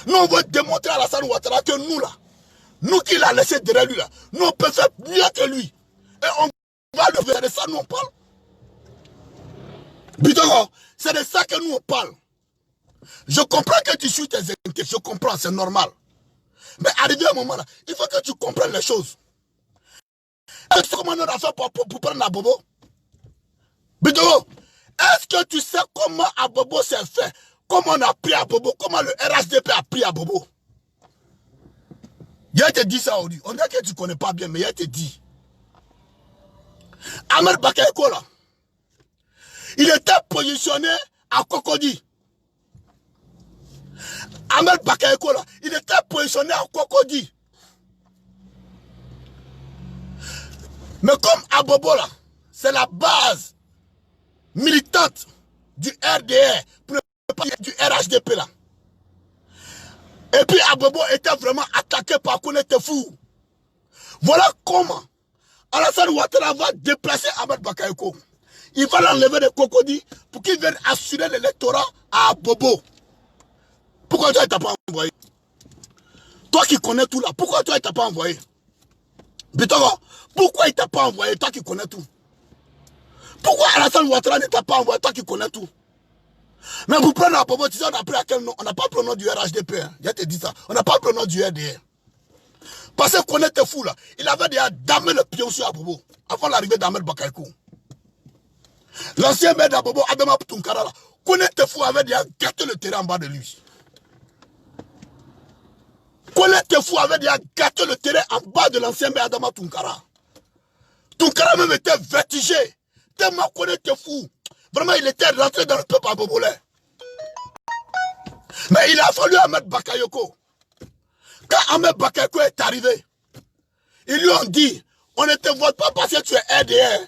Nous on veut démontrer à Alassane Ouattara que nous là, nous qui l'a laissé derrière lui là, nous on peut faire mieux que lui. Et on va le faire, de ça nous on parle. Bitoro, c'est de ça que nous on parle. Je comprends que tu suis tes intérêts, je comprends, c'est normal. Mais arrivé à un moment là, il faut que tu comprennes les choses. Est-ce que comment on a fait pour prendre la bobo? Bitoro, est-ce que tu sais comment Abobo s'est fait? Comment on a pris à Bobo? Comment le RHDP a pris à Bobo? Il te dit ça aujourd'hui. On dirait que tu ne connais pas bien, mais il te dit. Ahmed Bakayoko là, il était positionné à Cocody. Ahmed Bakayoko là, il était positionné à Cocody. Mais comme Abobo là, c'est la base militante du RDR, pour ne pas dire du RHDP là. Et puis Abobo était vraiment attaqué par Kone Tefou. Voilà comment Alassane Ouattara va déplacer Ahmed Bakayoko. Il va l'enlever de Cocody pour qu'il vienne assurer l'électorat à Abobo. Pourquoi toi il t'a pas envoyé? Toi qui connais tout là, pourquoi toi il t'a pas envoyé? Bitoro, pourquoi il t'a pas envoyé, toi qui connais tout? Pourquoi Alassane Ouattara ne t'a pas envoyé, toi qui connais tout? Mais pour prendre la Bobo, tu sais, on a pris à quel nom? On n'a pas pris le nom du RHDP. Hein. Je te dis ça. On n'a pas pris le nom du RDR. Parce que Kone Tefou, là, il avait déjà damé le pion sur Abobo avant l'arrivée d'Ahmed Bakayoko. L'ancien maire d'Abobo, Adama Tunkara, là, Kone Tefou avait déjà gâté le terrain en bas de lui. Kone Tefou avait déjà gâté le terrain en bas de l'ancien maire Adama Tunkara. Tunkara même était vertigé. Tellement Kone Tefou. Vraiment, il était rentré dans le peuple abobolais. Mais il a fallu Ahmed Bakayoko. Quand Ahmed Bakayoko est arrivé, ils lui ont dit, on ne te vote pas parce que tu es RDR.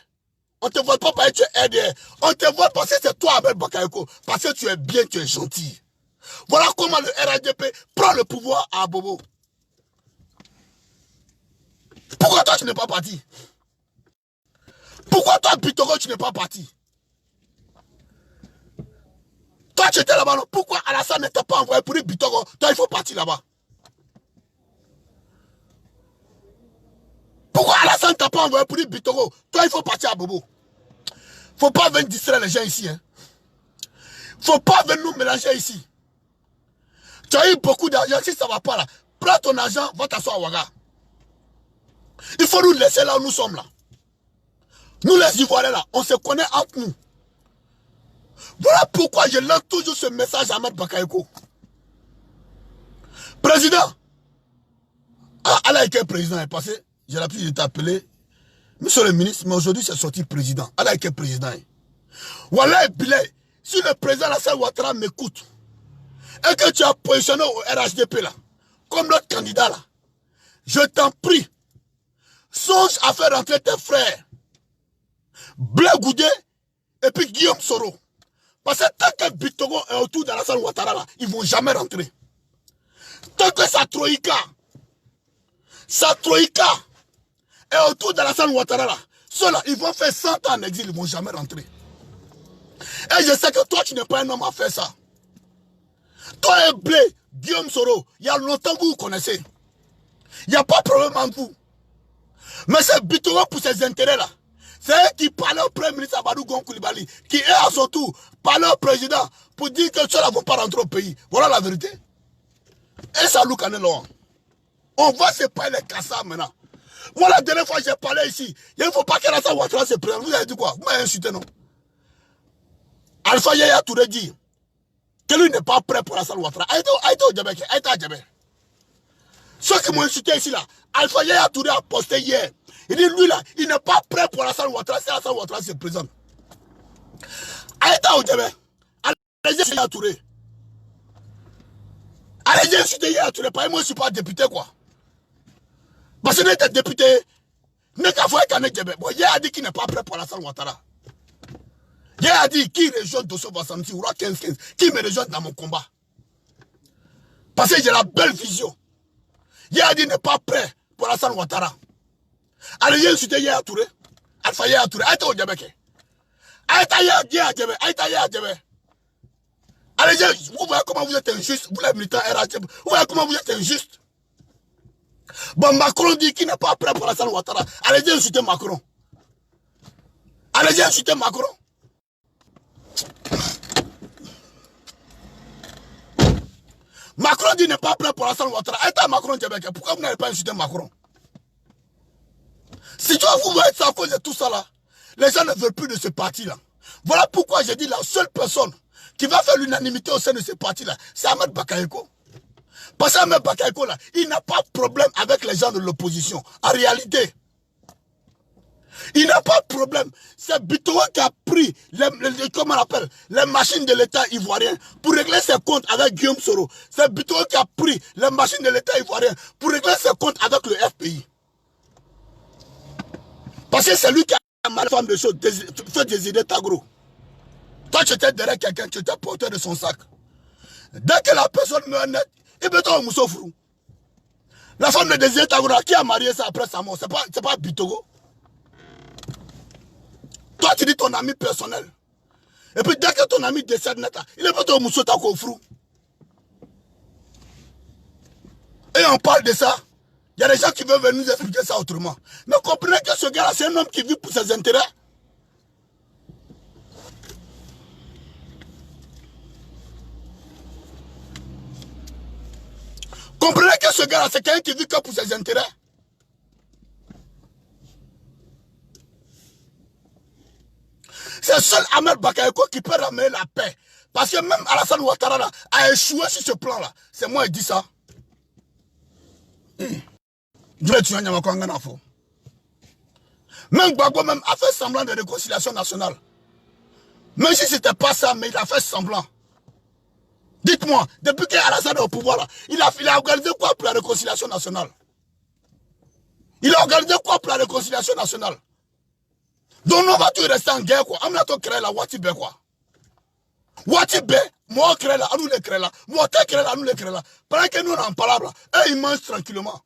On ne te vote pas parce que tu es RDR. On te vote parce que c'est toi Ahmed Bakayoko. Parce que tu es bien, tu es gentil. Voilà comment le RHDP prend le pouvoir à Abobo. Pourquoi toi tu n'es pas parti? Pourquoi toi Bitoro tu n'es pas parti? Toi, tu étais là-bas, pourquoi Alassane ne t'a pas envoyé pour dire Bitoro? Toi, il faut partir là-bas. Pourquoi Alassane ne t'a pas envoyé pour dire Bitoro? Toi, il faut partir à Bobo. Faut pas venir distraire les gens ici. Hein. Faut pas venir nous mélanger ici. Tu as eu beaucoup d'argent, si ça ne va pas là, prends ton argent, va t'asseoir à Ouaga. Il faut nous laisser là où nous sommes là. Nous les Ivoiriens là, on se connaît entre nous. Voilà pourquoi je lance toujours ce message à Ahmed Bakayoko. Président, Allah est président est passé, j'ai l'habitude de t'appeler, monsieur le ministre, mais aujourd'hui c'est sorti président. Allah est président. Voilà, si le président Alassane Ouattara m'écoute, et que tu as positionné au RHDP là, comme notre candidat là, je t'en prie, songe à faire rentrer tes frères, Blé Goudé et puis Guillaume Soro. Parce que tant que Bitoro est autour d'Alassane Ouattara là, ils ne vont jamais rentrer. Tant que sa troïka est autour d'Alassane Ouattara là, ceux-là, ils vont faire 100 ans en exil, ils ne vont jamais rentrer. Et je sais que toi, tu n'es pas un homme à faire ça. Toi et Blé, Guillaume Soro, il y a longtemps que vous vous connaissez. Il n'y a pas de problème entre vous. Mais c'est Bitoro pour ses intérêts là. C'est eux qui parlaient au Premier ministre Amadou Gon Coulibaly, qui est à son tour parlait au président pour dire que ceux-là ne vont pas rentrer au pays. Voilà la vérité. Et ça, Lou Canelo. On va séparer les cassards maintenant. Moi, la dernière fois, j'ai parlé ici. Il ne faut pas qu'Alassane Ouattara se présente. Vous avez dit quoi? Vous m'avez insulté, non? Alpha Yaya Touré dit que lui n'est pas prêt pour Alassane Ouattara. Aïe, au Djabé. Ceux qui m'ont insulté ici, là, Alpha Yaya Touré a posté hier. Il dit, lui, là, il n'est pas prêt pour Alassane Ouattara si Alassane Ouattara se présente. Aïe, au Djabé. Allez, Yaya Touré. Allez, j'ai insulté Yaya Touré. Moi, je ne suis pas député, quoi. Parce que n'était député, n'est qu'à voir qu'un Djabé. Bon, Yaya a dit qu'il n'est pas prêt pour Alassane Ouattara. Yaya a dit, qui rejoint Dosso Vassamti, ou 15-15, qui me rejoint dans mon combat. Parce que j'ai la belle vision. Yaya a dit, n'est pas prêt pour Alassane Ouattara. Allez, j'ai insulté Yaya Touré. Alpha Yaya Touré. Aïe, au Djabé. Aïe, Yaya Djabé. Aïe, Djabé. Allez, vous voyez comment vous êtes injuste, vous les militants RHP, vous voyez comment vous êtes injuste. Bon, Macron dit qu'il n'est pas prêt pour Alassane Ouattara. Allez, insulter Macron. Allez, insulter Macron. Macron dit qu'il n'est pas prêt pour Alassane Ouattara. Et Macron, pourquoi vous n'avez pas insulté Macron? Si tu vois, vous voyez ça à cause de tout ça là, les gens ne veulent plus de ce parti-là. Voilà pourquoi j'ai dit la seule personne qui va faire l'unanimité au sein de ce parti-là, c'est Ahmed Bakayoko. Parce qu'Ahmed Bakayoko, là, il n'a pas de problème avec les gens de l'opposition. En réalité, il n'a pas de problème. C'est Bitoa qui a pris comment on appelle, les machines de l'État ivoirien pour régler ses comptes avec Guillaume Soro. C'est Bitoa qui a pris les machines de l'État ivoirien pour régler ses comptes avec le FPI. Parce que c'est lui qui a mal femme de choses, fait des idées Tagro. Toi, tu étais derrière quelqu'un, tu étais porteur de son sac. Dès que la personne meurt net, il peut être un moussofrou. La femme de Désiré Tagora, qui a marié ça après sa mort, c'est pas Bitogo. Toi, tu dis ton ami personnel. Et puis, dès que ton ami décède net, il est peut-être un moussofrou. Et on parle de ça. Il y a des gens qui veulent venir nous expliquer ça autrement. Mais comprenez que ce gars-là, c'est un homme qui vit pour ses intérêts. Comprenez que ce gars-là, c'est quelqu'un qui vit que pour ses intérêts. C'est seul Ahmed Bakayoko qui peut ramener la paix. Parce que même Alassane Ouattara là, a échoué sur ce plan-là. C'est moi qui dis ça. Même Gbagbo même a fait semblant de réconciliation nationale. Même si ce n'était pas ça, mais il a fait semblant. Dites-moi, depuis qu'Alassane est au pouvoir, là, il a organisé quoi pour la réconciliation nationale? Il a organisé quoi pour la réconciliation nationale? Donc nous va tout rester en guerre quoi. Amnato crée la Watibe quoi. Watibe, moi crée la, nous les crée la. Moi t'es crée la, nous les crée la. Pendant que nous on en parle là, eux ils mangent tranquillement.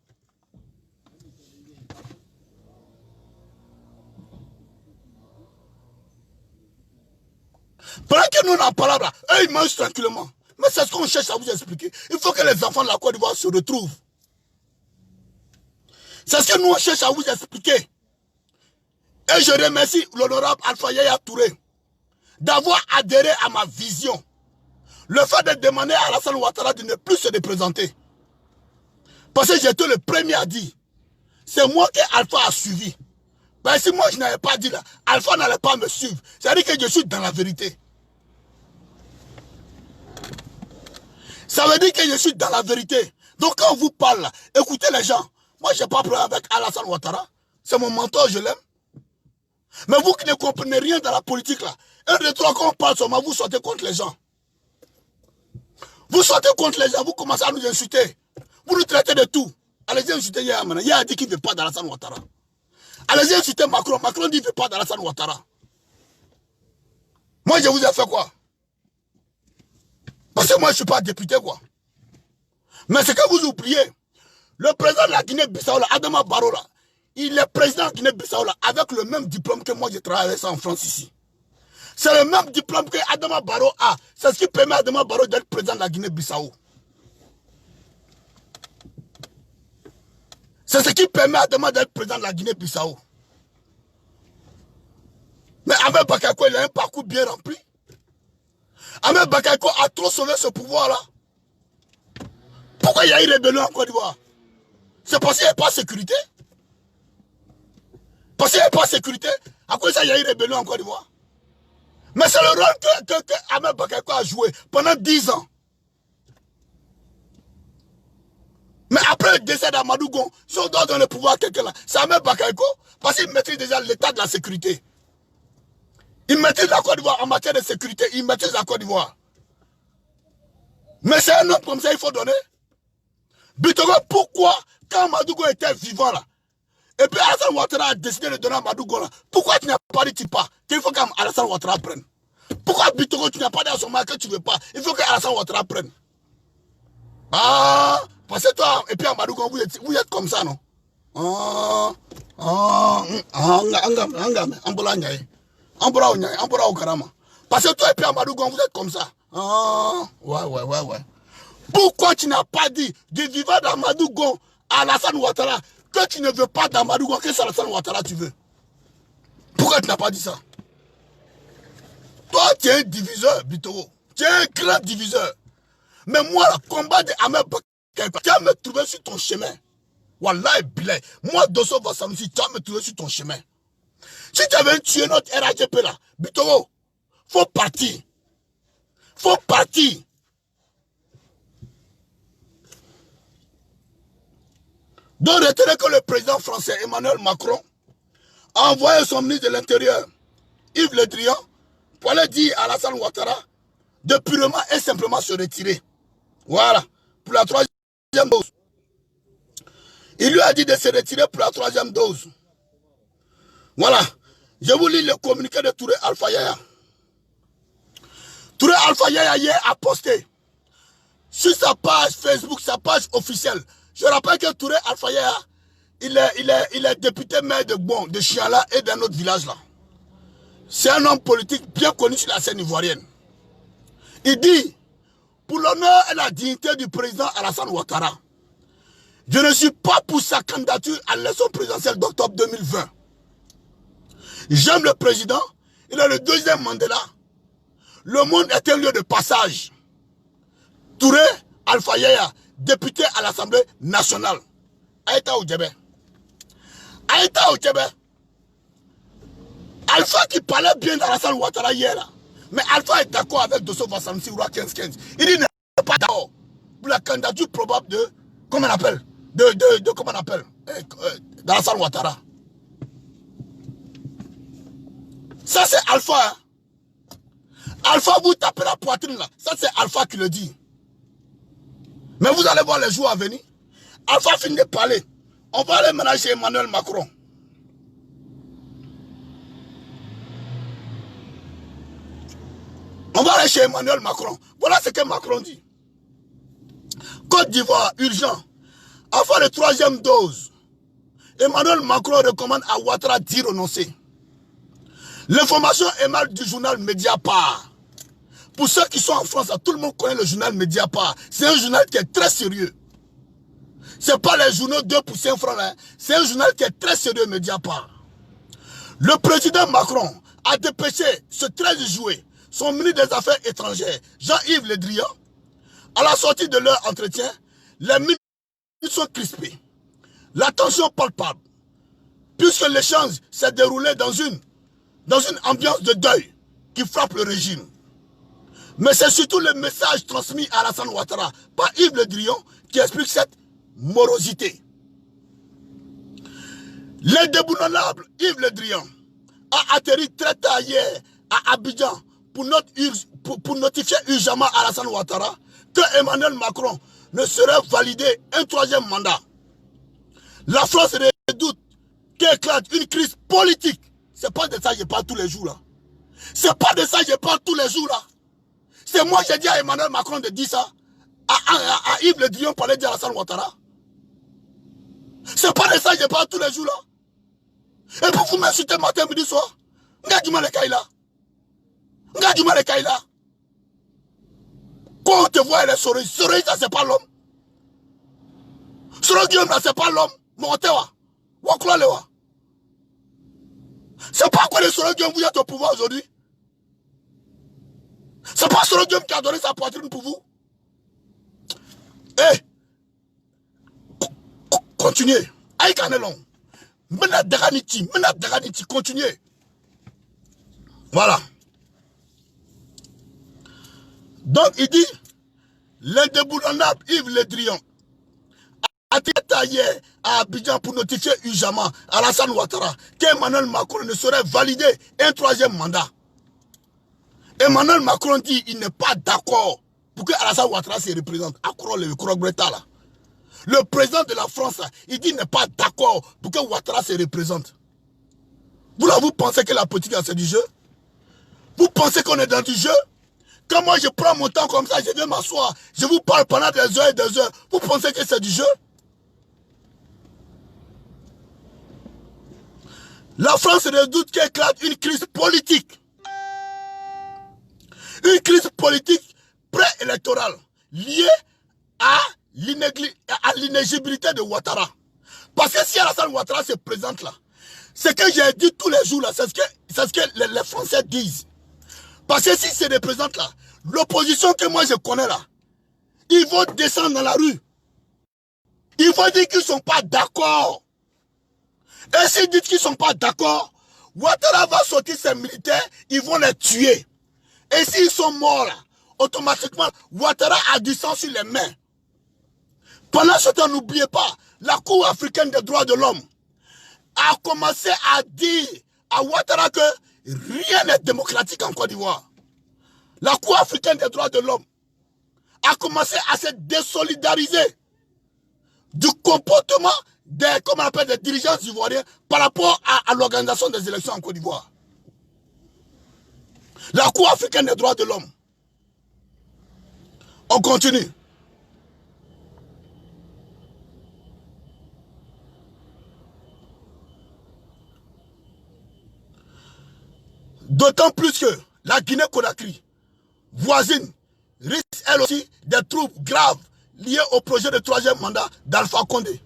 Pendant que nous on en parle là, eux ils mangent tranquillement. Mais c'est ce qu'on cherche à vous expliquer. Il faut que les enfants de la Côte d'Ivoire se retrouvent. C'est ce que nous on cherche à vous expliquer. Et je remercie l'honorable Alpha Yaya Touré d'avoir adhéré à ma vision. Le fait de demander à Alassane Ouattara de ne plus se représenter. Parce que j'étais le premier à dire. C'est moi que Alpha a suivi. Parce que si moi je n'avais pas dit là, Alpha n'allait pas me suivre. C'est-à-dire que je suis dans la vérité. Ça veut dire que je suis dans la vérité. Donc quand on vous parle là, écoutez les gens. Moi je n'ai pas problème avec Alassane Ouattara. C'est mon mentor, je l'aime. Mais vous qui ne comprenez rien dans la politique là, un de trois quand on parle seulement, vous sortez contre les gens. Vous sortez contre les gens, vous commencez à nous insulter. Vous nous traitez de tout. Allez-y insulter Yaya maintenant. Yaya a dit qu'il ne veut pas d'Alassane Ouattara. Allez-y insulter Macron. Macron dit qu'il ne veut pas d'Alassane Ouattara. Moi je vous ai fait quoi? Parce que moi je ne suis pas député quoi. Mais c'est que vous oubliez. Le président de la Guinée-Bissau, Adama Barrow, là, il est président de Guinée-Bissau avec le même diplôme que moi j'ai travaillé ça en France ici. C'est le même diplôme que Adama Barrow a. C'est ce qui permet à Adama Barrow d'être président de la Guinée-Bissau. C'est ce qui permet à Adama d'être président de la Guinée-Bissau. Mais Ahmed Bakayoko, il a un parcours bien rempli. Ahmed Bakayoko a trop sauvé ce pouvoir-là. Pourquoi il y a eu rébellion en Côte d'Ivoire? C'est parce qu'il n'y a pas de sécurité. Parce qu'il n'y a pas de sécurité. À cause de ça, il y a eu rébellion en Côte d'Ivoire. Mais c'est le rôle que Ahmed Bakayoko a joué pendant 10 ans. Mais après le décès d'Amadou Gon, si on doit donner le pouvoir à quelqu'un là, c'est Ahmed Bakayoko, parce qu'il maîtrise déjà l'état de la sécurité. Il maîtrise la Côte d'Ivoire en matière de sécurité, il maîtrise la Côte d'Ivoire. Mais c'est un homme comme ça, il faut donner. Bitoro, pourquoi, quand Amadou Gon était vivant là, et puis Alassane Ouattara a décidé de donner à Amadou Gon là, pourquoi tu n'as pas dit tu pas, qu'il faut qu'Alassane Ouattara prenne? Pourquoi Bitoro, tu n'as pas dit à son mari que tu ne veux pas, il faut qu'Alassane Ouattara prenne? Ah, parce que toi, et puis Amadou Gon, vous êtes comme ça, non? Parce que toi et puis Amadou Gon, vous êtes comme ça. Ouais. Pourquoi tu n'as pas dit du vivant d'Amadou Gon à Alassane Ouattara que tu ne veux pas d'Amadou Gon, que c'est Alassane Ouattara tu veux? Pourquoi tu n'as pas dit ça? Toi, tu es un diviseur, Bitoro. Tu es un grand diviseur. Mais moi, le combat de Ahmed Bakayoko, tu vas me trouver sur ton chemin. Wallah bilay. Moi, Dosso Vassanusi, tu vas me trouver sur ton chemin. Si tu avais tué notre RHDP là, Bitoro, faut partir. Faut partir. Donc, retenez que le président français Emmanuel Macron a envoyé son ministre de l'Intérieur, Yves Le Drian, pour aller dire à Alassane Ouattara de purement et simplement se retirer. Voilà, pour la 3e dose. Il lui a dit de se retirer pour la 3e dose. Voilà, je vous lis le communiqué de Touré Alpha Yaya. Touré Alpha Yaya hier a posté sur sa page Facebook, sa page officielle. Je rappelle que Touré Alpha Yaya, il est député maire de Bon, de Chiala et d'un autre village là. C'est un homme politique bien connu sur la scène ivoirienne. Il dit, pour l'honneur et la dignité du président Alassane Ouattara, je ne suis pas pour sa candidature à l'élection présidentielle d'octobre 2020. J'aime le président, il a le 2e mandat. Le monde est un lieu de passage. Touré Alpha Yaya, député à l'Assemblée nationale. Aïta Oudjebe. Aïta Oudjebe. Alpha qui parlait bien d'Alassane Ouattara hier là. Mais Alpha est d'accord avec Dosso Vassanusi Roua 15-15. Il dit n'est pas d'accord pour la candidature probable de, comment on appelle, comment on appelle, d'Alassane Ouattara. Ça c'est Alpha. Hein? Alpha vous tapez la poitrine là. Ça c'est Alpha qui le dit. Mais vous allez voir les jours à venir. Alpha finit de parler. On va aller maintenant chez Emmanuel Macron. On va aller chez Emmanuel Macron. Voilà ce que Macron dit. Côte d'Ivoire, urgent. Afin de 3e dose. Emmanuel Macron recommande à Ouattara d'y renoncer. L'information émane du journal Mediapart. Pour ceux qui sont en France, tout le monde connaît le journal Mediapart. C'est un journal qui est très sérieux. Ce n'est pas les journaux 2 pour 5 francs. Hein. C'est un journal qui est très sérieux, Mediapart. Le président Macron a dépêché ce 13 juillet son ministre des Affaires étrangères, Jean-Yves Le Drian. À la sortie de leur entretien, les ministres sont crispés. La tension palpable. Puisque l'échange s'est déroulé dans une ambiance de deuil qui frappe le régime. Mais c'est surtout le message transmis à Alassane Ouattara par Yves Le Drian qui explique cette morosité. L'indéboulonnable Yves Le Drian a atterri très tard hier à Abidjan pour notifier urgemment à Alassane Ouattara que Emmanuel Macron ne serait validé un 3e mandat. La France redoute qu'éclate une crise politique. C'est pas de ça que je parle tous les jours là. C'est pas de ça que je parle tous les jours là. C'est moi qui ai dit à Emmanuel Macron de dire ça. À Yves Le Drian parlait d'Alassane Ouattara. C'est pas de ça que je parle tous les jours là. Et pour vous m'insulter matin, midi, soir. Ngadjuma le Kaila. Ngadjuma le Kaila. Quand on te voit, elle est Sorey. Sorey, ça c'est pas l'homme. Sorey Guillaume, là, c'est pas l'homme. Montewa. Wakula Lewa. C'est pas quoi les Sorey Guillaume, vous êtes au pouvoir aujourd'hui. C'est pas Sorey Guillaume qui a donné sa poitrine pour vous. Eh! Continuez. Aïe Canelon. Mena Daganiti, continuez. Voilà. Donc il dit, l'indéboulonnable Yves Le Drian a été taillé à Abidjan pour notifier urgemment à Alassane Ouattara qu'Emmanuel Macron ne saurait valider un troisième mandat. Emmanuel Macron dit qu'il n'est pas d'accord pour que Alassane Ouattara se représente. Le président de la France, il dit qu'il n'est pas d'accord pour que Ouattara se représente. Vous pensez que la politique c'est du jeu? Vous pensez qu'on est dans du jeu? Quand moi je prends mon temps comme ça, je viens m'asseoir, je vous parle pendant des heures et des heures, vous pensez que c'est du jeu? La France redoute qu'éclate une crise politique. Une crise politique préélectorale liée à l'inéligibilité de Ouattara. Parce que si Alassane Ouattara se présente là, ce que j'ai dit tous les jours là, c'est ce que les Français disent. Parce que s'il se représente là, l'opposition que moi je connais là, ils vont descendre dans la rue. Ils vont dire qu'ils ne sont pas d'accord. Et s'ils disent qu'ils ne sont pas d'accord, Ouattara va sortir ses militaires, ils vont les tuer. Et s'ils sont morts là, automatiquement, Ouattara a du sang sur les mains. Pendant ce temps, n'oubliez pas, la Cour africaine des droits de l'homme a commencé à dire à Ouattara que rien n'est démocratique en Côte d'Ivoire. La Cour africaine des droits de l'homme a commencé à se désolidariser du comportement des, comment on appelle, des dirigeants ivoiriens par rapport à l'organisation des élections en Côte d'Ivoire. La Cour africaine des droits de l'homme. On continue. D'autant plus que la Guinée-Conakry, voisine, risque elle aussi des troubles graves liés au projet de troisième mandat d'Alpha Condé,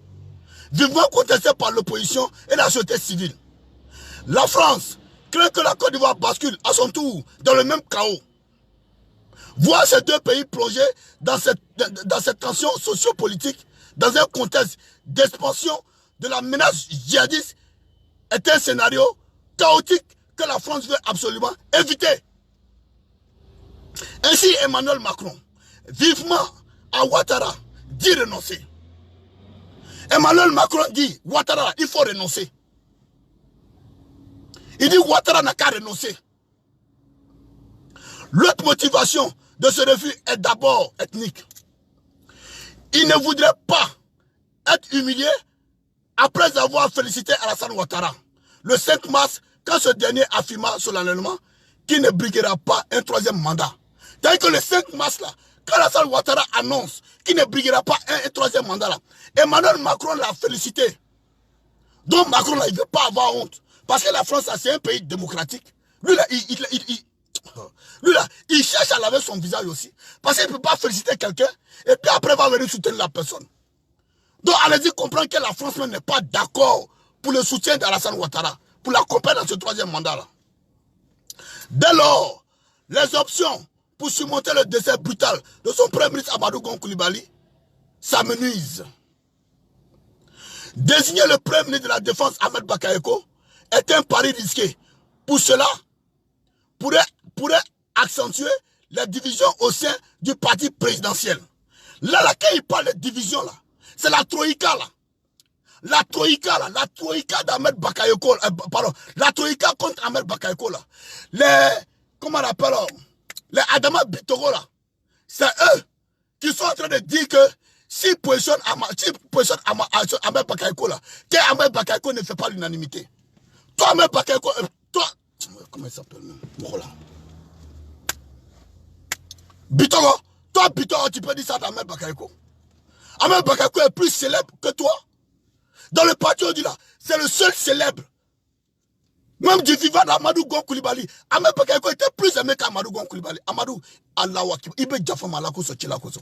vivement contesté par l'opposition et la société civile. La France craint que la Côte d'Ivoire bascule à son tour dans le même chaos. Voir ces deux pays plongés dans cette tension sociopolitique, dans un contexte d'expansion de la menace djihadiste, est un scénario chaotique que la France veut absolument éviter. Ainsi, Emmanuel Macron, vivement à Ouattara, dit renoncer. Emmanuel Macron dit, Ouattara, il faut renoncer. Il dit, Ouattara n'a qu'à renoncer. L'autre motivation de ce refus est d'abord ethnique. Il ne voudrait pas être humilié après avoir félicité Alassane Ouattara le 5 mars, quand ce dernier affirma solennellement qu'il ne briguera pas un troisième mandat. C'est-à-dire que le 5 mars, là, quand Alassane Ouattara annonce qu'il ne briguera pas un troisième mandat, là, Emmanuel Macron l'a félicité. Donc Macron, là, il ne veut pas avoir honte. Parce que la France, c'est un pays démocratique. Lui, là, il cherche à laver son visage aussi. Parce qu'il ne peut pas féliciter quelqu'un et puis après, il va venir soutenir la personne. Donc, allez-y comprendre que la France n'est pas d'accord pour le soutien d'Alassane Ouattara, pour l'accompagner dans ce troisième mandat-là. Dès lors, les options pour surmonter le décès brutal de son premier ministre Amadou Gon Coulibaly s'amenuisent. Désigner le premier ministre de la Défense Ahmed Bakayoko est un pari risqué. Pour cela, pourrait accentuer les divisions au sein du parti présidentiel. Là, quand il parle de division, là, c'est la Troïka, là. La Troïka d'Ahmed Bakayoko, pardon, la Troïka contre Ahmed Bakayoko, là. Comment on appelle, les Adama Bitoro, là. C'est eux qui sont en train de dire que si positionne Ahmed Bakayoko, là, que Ahmed Bakayoko ne fait pas l'unanimité. Toi, Ahmed Bakayoko, toi, comment il s'appelle, voilà. Bitoro, toi, Bitoro, tu peux dire ça à Ahmed Bakayoko. Ahmed Bakayoko est plus célèbre que toi. Dans le parti, on dit là, c'est le seul célèbre. Même du vivant d'Amadou Gon Coulibaly. Ahmed Bakayoko était plus aimé qu'Amadou Gon Coulibaly. Amadou, Allah Wakib, il peut déjà faire mal à cause de Koso.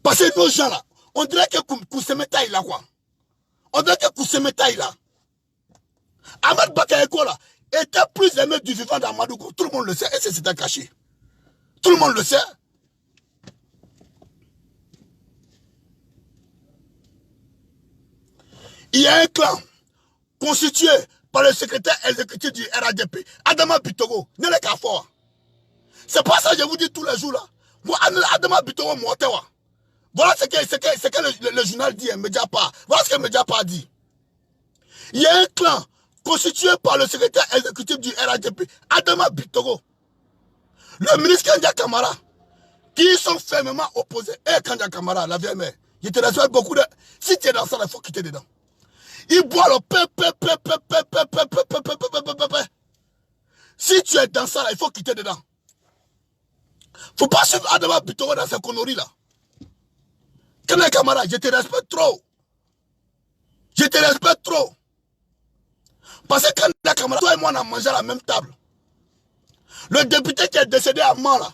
Parce que nos gens là, on dirait que Koussemeta il a quoi? On dirait que Koussemeta il a. Ahmed Bakayoko là, était plus aimé du vivant d'Amadou Gon. Tout le monde le sait et c'était caché. Tout le monde le sait. Il y a un clan constitué par le secrétaire exécutif du RADP, Adama Bitogo, n'est le cas fort. C'est pas ça que je vous dis tous les jours là. Moi, Adama Bitogo, moi, voilà ce que le journal dit, Mediapart. Voilà ce que Mediapart dit. Il y a un clan constitué par le secrétaire exécutif du RADP, Adama Bitogo, le ministre Kandia Kamara, qui sont fermement opposés. Eh, Kandia Kamara, la vieille mère, je te respecte beaucoup de... Si tu es dans ça, il faut quitter dedans. Il boit le Si tu es dans ça, il faut quitter dedans. Faut pas suivre Adama Bitogo dans ces conneries là. Kandia Kamara, je te respecte trop. Je te respecte trop. Parce que Kandia Kamara, toi et moi, on a mangé à la même table. Le député qui est décédé à Mans là,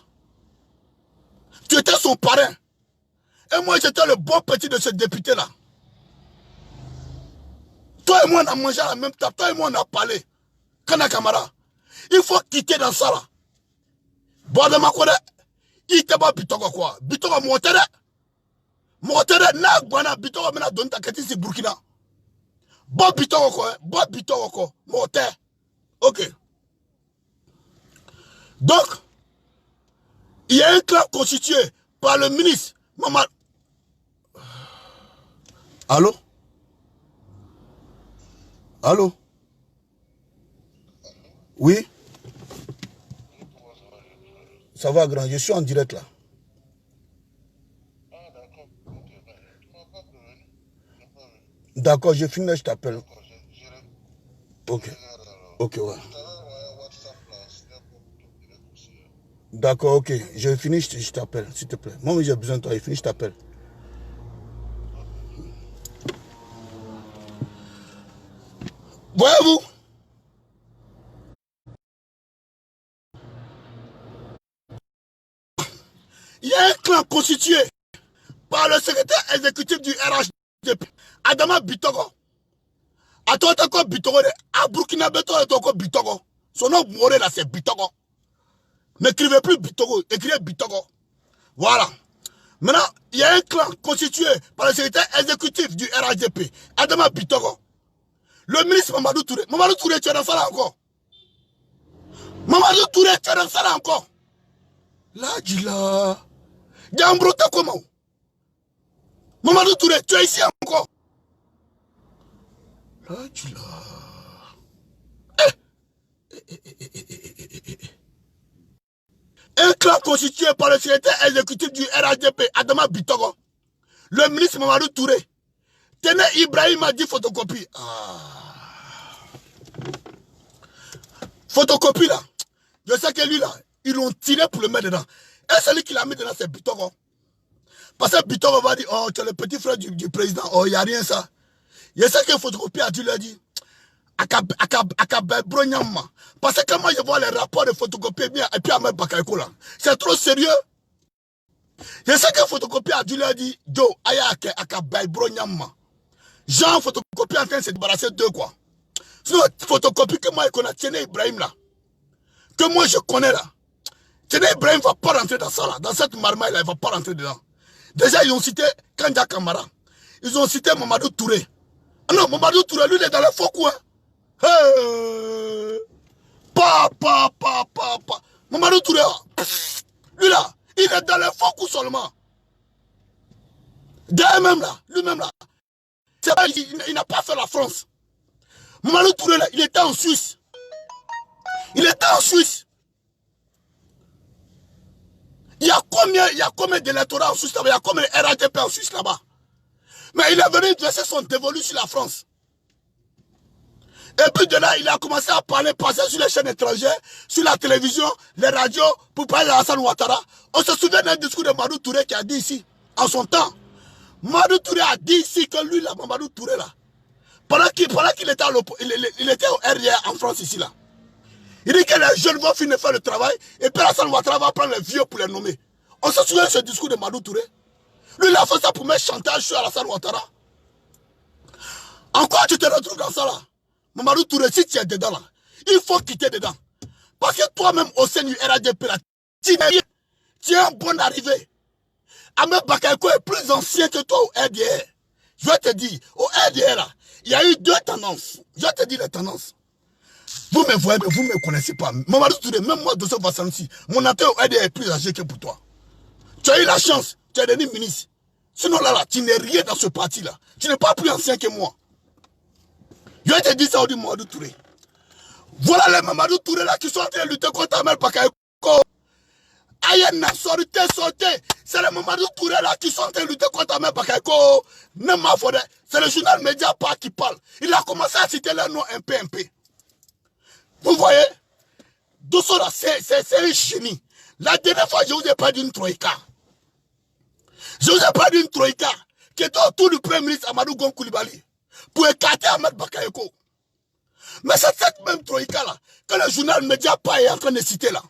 tu étais son parrain. Et moi, j'étais le bon petit de ce député-là. Toi et moi, on a mangé à la même table. Toi et moi, on a parlé. Kandia Kamara, il faut quitter dans ça là. Boadama Kode, il te bat Bitogo quoi. Bitogo Motere. Motere, na guana Bitogo mena donta kati si Burkina. Bon Bitogo quoi. Bon Bitogo quoi. Motere. Ok. Donc, il y a un clan constitué par le ministre Maman. Allô? Allô? Oui? Ça va, grand, je suis en direct là. D'accord, je finis, je t'appelle. Ok. Ok, ouais. D'accord, ok. Je finis, je t'appelle, s'il te plaît. Moi, j'ai besoin de toi, je finis, je t'appelle. Voyez-vous? Il y a un clan constitué par le secrétaire exécutif du RHDP, Adama Bitogo. À toi, tu as Bitogo. À Burkina Faso, tu as Bitogo. Son nom moré là, c'est Bitogo. N'écrivez plus Bitogo, écrivez Bitogo. Voilà. Maintenant, il y a un clan constitué par le secrétaire exécutif du RHDP, Adama Bitogo. Le ministre Mamadou Touré. Mamadou Touré, tu es dans ça là encore. Mamadou Touré, tu es dans ça là encore. Là, dis là. Diambro, t'as comment? Mamadou Touré, tu es ici encore. Là, dis là. Un clan constitué par le secrétaire exécutif du RHDP, Adama Bitogo. Le ministre Mamadou Touré. Tenez, Ibrahim a dit photocopie. Photocopie là. Je sais que lui là, ils l'ont tiré pour le mettre dedans. Et celui qui l'a mis dedans, c'est Bitogo. Parce que Bitogo va dire, oh, tu es le petit frère du président. Oh, il n'y a rien ça. Je sais que photocopie a dû lui dire. Parce que quand moi je vois les rapports de photocopie et puis Ahmed Bakayoko là, c'est trop sérieux. Je sais que photocopie a dû lui dire, Joe, Ayake, Akabay Bronyama. Jean photocopie en train de se débarrasser d'eux quoi. Sinon, photocopie que moi je connais, Tiene Ibrahim là, que moi je connais là. Tiene Ibrahim ne va pas rentrer dans ça là, dans cette marmaille là, il ne va pas rentrer dedans. Déjà, ils ont cité Kandia Kamara. Ils ont cité Mamadou Touré. Ah non, Mamadou Touré, lui, il est dans le faux coin. Hey. Mamadou Touré, lui là, il est dans le faux coup seulement. D'ailleurs même là, lui-même là, il n'a pas fait la France. Mamadou Touré là, il était en Suisse. Il était en Suisse. Il y a combien d'électorats en Suisse là-bas? Il y a combien de RADP en Suisse là-bas? Mais il est venu dresser son dévolu sur la France. Et puis de là, il a commencé à parler, passer sur les chaînes étrangères, sur la télévision, les radios, pour parler de Hassan Ouattara. On se souvient d'un discours de Mamadou Touré qui a dit ici, en son temps. Mamadou Touré a dit ici que lui, là, Mamadou Touré, là, pendant qu'il était, il était au RDR en France, ici, là. Il dit que les jeunes vont finir de faire le travail, et puis Hassan Ouattara va prendre les vieux pour les nommer. On se souvient de ce discours de Mamadou Touré. Lui, il a fait ça pour mettre chantage sur Hassan Ouattara. Encore tu te retrouves dans ça, là. Mamadou Touré, si tu es dedans, là, il faut quitter dedans. Parce que toi-même, au sein du RADP, là, tu es un bon arrivé. Ahmed Bakayoko est plus ancien que toi au RDR. Je vais te dire, au RDR, là, il y a eu deux tendances. Je vais te dire les tendances. Vous me voyez, mais vous ne me connaissez pas. Mamadou Touré, même moi, Dosso Vassanusi, mon entrée au RDR est plus âgé que pour toi. Tu as eu la chance, tu es devenu ministre. Sinon là, tu n'es rien dans ce parti-là. Tu n'es pas plus ancien que moi. Je vais te dire ça au Mamadou Touré. Voilà les Mamadou Touré là qui sont en train de lutter contre Amel Bakayoko. Ayana, sortez. C'est les Mamadou Touré là qui sont en train de lutter contre Amel Bakayoko. C'est le journal Mediapart qui parle. Il a commencé à citer leur nom un peu. Vous voyez? Dosso là, c'est un chenille. La dernière fois, je vous ai parlé d'une troïka. Je vous ai parlé d'une troïka qui était autour du Premier ministre Amadou Gon Coulibaly pour écarter Ahmed Bakayoko. Mais c'est cette même troïka là que le journal Mediapart est en train de citer là.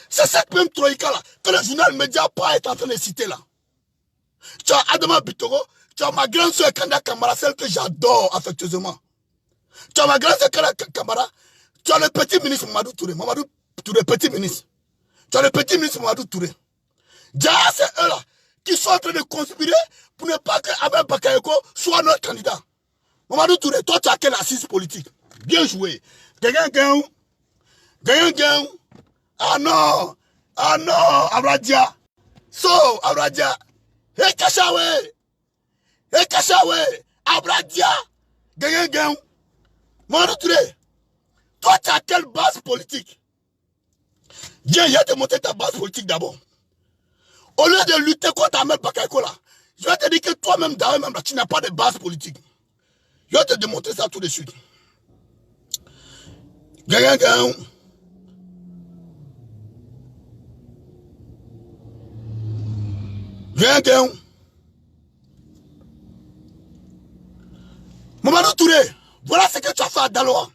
C'est cette même troïka là que le journal Mediapart est en train de citer là. Tu as Adama Bitoro, tu as ma grande soeur Kanda Kamara, celle que j'adore affectueusement. Tu as ma grande soeur Kanda Kamara, tu as le petit ministre Mamadou Touré, petit ministre. Tu as le petit ministre Mamadou Touré. Déjà, c'est eux là qui sont en train de conspirer pour ne pas que Ahmed Bakayoko soit notre candidat. Mamadou Touré, toi tu as quelle assise politique? Bien joué. Gagnant. Ah non, Abradia. Abradia. Hey Kachawe, Abradia. Gagnant. Mamadou Touré, toi tu as quelle base politique? Viens, il y a de monter ta base politique d'abord. Au lieu de lutter contre Ahmed Bakayoko là, je vais te dire que toi-même, tu n'as pas de base politique. Je vais te démontrer ça tout de suite. Gagnant. Mamadou Touré, voilà ce que tu as fait à Daloa.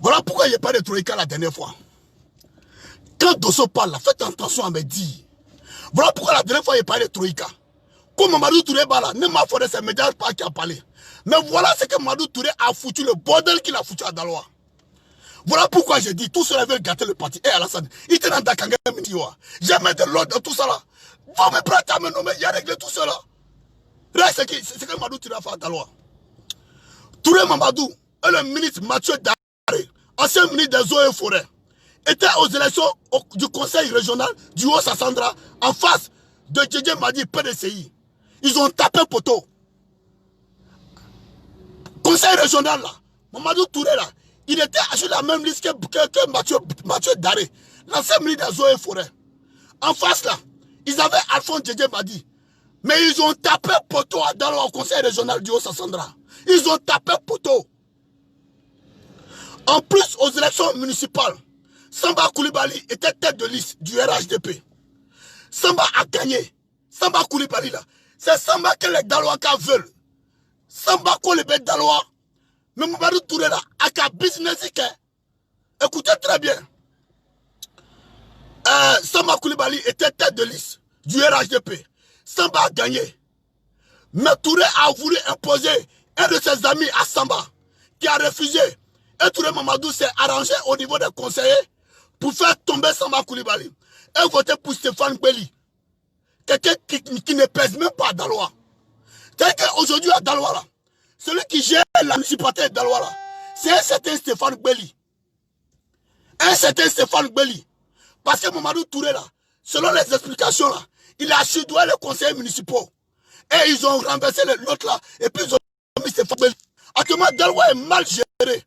Voilà pourquoi il n'y a pas de troïka la dernière fois. Quand Dosso parle, faites attention à me dire. Voilà pourquoi la dernière fois il n'y a pas de troïka. Comme Mamadou Touré là, ne m'a fait ces médias pas qui a parlé. Mais voilà ce que Mamadou Touré a foutu, le bordel qu'il a foutu à Daloa. Voilà pourquoi j'ai dit, tous ceux-là veulent gâter le parti. Et Alassane, il était dans Dakanga, jamais de l'ordre dans tout ça là. Va me prendre à me nommer, il a réglé tout cela. Là, c'est que Mamadou Touré a fait à Daloa. Touré Mamadou et le ministre Mathieu Daré, ancien ministre des eaux et forêts, était aux élections du conseil régional du Haut-Sassandra en face de Djedje Madi PDCI. Ils ont tapé poteau. Conseil régional là, Mamadou Touré là, il était sur la même liste que Mathieu Daré, l'ancien ministre des eaux et forêts. En face là, ils avaient Alphonse Djedje Madi. Mais ils ont tapé poteau dans le conseil régional du Haut-Sassandra. Ils ont tapé poteau. En plus, aux élections municipales, Samba Coulibaly était tête de liste du RHDP. Samba a gagné. Samba Coulibaly là, c'est Samba que les Daloaka veulent. Samba Coulibaly Daloa. Mais Mamadou Touré là, a qu'à business. Écoutez très bien. Samba Coulibaly était tête de liste du RHDP. Samba a gagné. Mais Touré a voulu imposer un de ses amis à Samba, qui a refusé. Et Touré Mamadou s'est arrangé au niveau des conseillers pour faire tomber Samba Coulibaly. Et voter pour Stéphane Belli. Quelqu'un qui ne pèse même pas à Daloa. C'est-à-dire qu'aujourd'hui à Daloa là, celui qui gère la municipalité de Daloa là, c'est un certain Stéphane Belli. Parce que Mamadou Touré là, selon les explications là, il a sudoué les conseillers municipaux. Et ils ont renversé l'autre là. Et puis ils ont mis Stéphane Belli. Actuellement, Daloa est mal géré.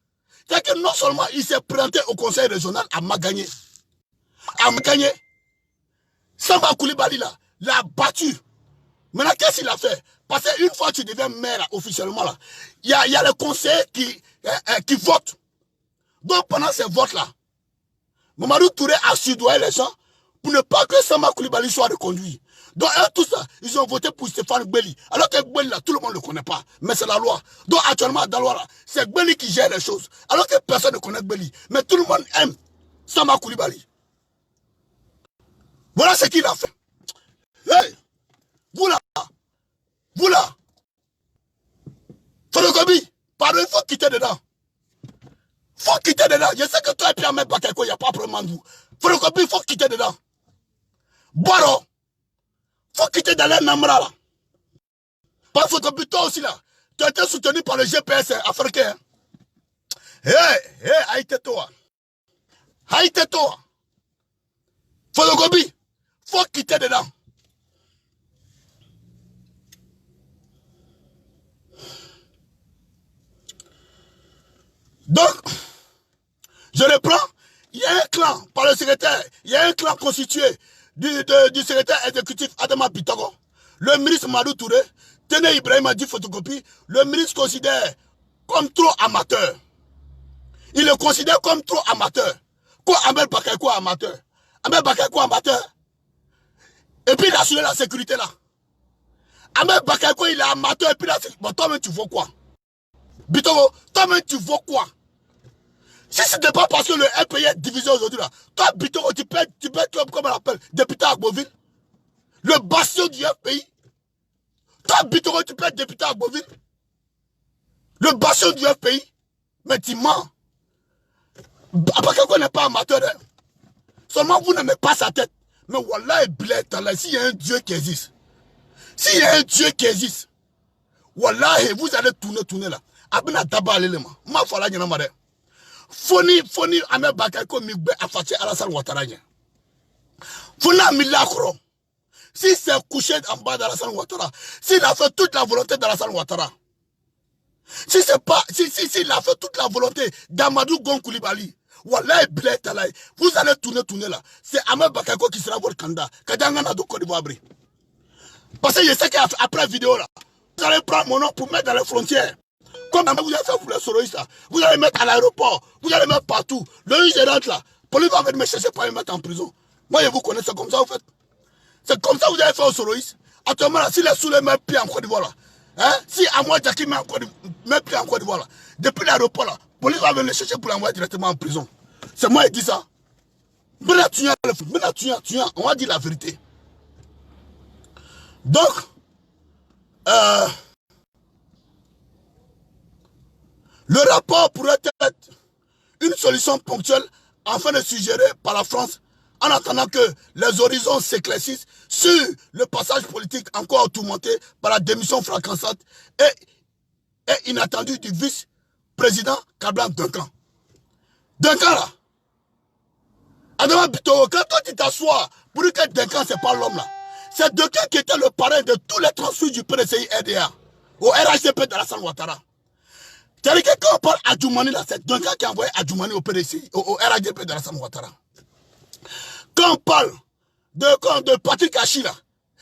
C'est que non seulement il s'est présenté au conseil régional à Magagné. Samba Coulibaly là, l'a battu. Maintenant, qu'est-ce qu'il a fait? Parce qu'une fois que tu deviens maire là, officiellement là, il y a les conseillers qui votent. Donc pendant ces votes là, Mamadou Touré a sudoué les gens pour ne pas que Samba Coulibaly soit reconduit. Donc, tout ça, ils ont voté pour Stéphane Belli. Alors que Belli, là, tout le monde ne le connaît pas. Mais c'est la loi. Donc, actuellement, dans la loi, c'est Belli qui gère les choses. Alors que personne ne connaît Belli. Mais tout le monde aime Samba Coulibaly. Voilà ce qu'il a fait. Hey, vous là, Fonogobi, pardon, il faut quitter dedans. Je sais que toi et Pierre Ahmed Bakayoko, il n'y a pas vraiment de vous. Fonogobi, il faut quitter dedans. Boro. Faut quitter dans les Namra là. Par photocopie, toi aussi là, tu as été soutenu par le GPS africain. Haïté-toi. Haïté-toi. Photocopie, faut quitter dedans. Donc, je reprends, il y a un clan par le secrétaire, il y a un clan constitué du secrétaire exécutif Adama Bitogo, le ministre Madou Touré, Tene Ibrahim a dit photocopie, le ministre considère comme trop amateur. Il le considère comme trop amateur. Quoi, Amel Bakay, quoi, amateur? Amel Bakay, quoi, amateur? Et puis il a assuré la sécurité là. Amel Bakay, quoi, il est amateur, et puis la sécurité. Bon, toi-même, tu vois quoi? Bitogo, toi-même, tu vois quoi? Si ce n'était pas parce que le RPI est divisé aujourd'hui là, toi, Bitogo, tu peux comme on l'appelle, député à Beauville, le bastion du RPI. Toi, Bitogo, tu peux être député à Beauville, le bastion du RPI. Mais tu mens. Bakay n'est pas amateur. Hein. Seulement vous n'aimez pas sa tête. Mais Wallah, s'il y a un Dieu qui existe, s'il y a un Dieu qui existe, Wallah, vous allez tourner là. Abina daba alelema. Ma fala nyana mare. Foni ame Bakay ko migbe afati Alassane Ouattara. Fona milakro. Si c'est couché en bas d'Alassane Ouattara, s'il a fait toute la volonté d'Alassane Ouattara, si c'est pas, s'il a fait toute la volonté d'Amadou Gon Coulibaly, Wallah, vous allez tourner là. C'est Ahmed Bakayoko qui sera votre candidat. Kadangana de Côte d'Ivoire. Parce que je sais qu'après la vidéo là, vous allez prendre mon nom pour mettre dans les frontières. Comme vous avez fait pour les soroïstes là. Vous allez mettre à l'aéroport. Vous allez mettre partout. Le juge rentre là. Police va venir me chercher pour me mettre en prison. Moi, je vous connais, c'est comme ça vous faites. C'est comme ça que vous avez fait aux soroïstes. Actuellement là, si les soulets mettent pied en Côte d'Ivoire là. Hein? Si à moi Jackie met pied en Côte d'Ivoire là. Depuis l'aéroport là, police va venir le chercher pour l'envoyer directement en prison. C'est moi qui dis ça. On va dire la vérité. Donc, le rapport pourrait être une solution ponctuelle afin de suggérer par la France en attendant que les horizons s'éclaircissent sur le passage politique encore tourmenté par la démission fracassante et inattendue du vice-président Kablan Duncan. Duncan là, Adama Bitogo, quand toi tu t'assois pour dire que Duncan c'est pas l'homme là, c'est Duncan qui était le parrain de tous les transfuges du PDCI RDA au RHDP d'Alassane Ouattara. C'est-à-dire que quand on parle Adjoumani là, c'est Duncan qui a envoyé Adjoumani au PDCI, au RHDP d'Alassane Ouattara. Quand on parle de Patrick Hachi là,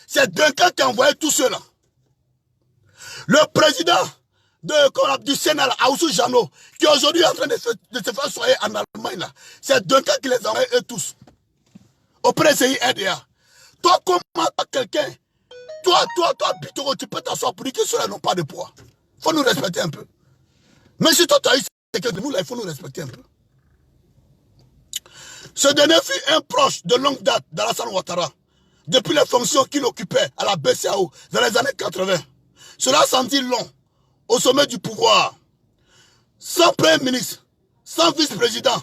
c'est Duncan qui a envoyé tous ceux là. Le président du Sénat, Aoussou Jano, qui aujourd'hui est en train de se faire soigner en Allemagne là, c'est Duncan qui les a envoyés eux tous. Au PDCI RDA. Toi, comment quelqu'un, toi, Bitogo, tu peux t'asseoir pour dire que ceux-là n'ont pas de poids. Il faut nous respecter un peu. Mais si toi, tu as eu quelqu'un de nous, là, il faut nous respecter un peu. Ce dernier fut un proche de longue date d'Alassane Ouattara, depuis les fonctions qu'il occupait à la BCAO dans les années 80. Cela s'en dit long, au sommet du pouvoir. Sans premier ministre, sans vice-président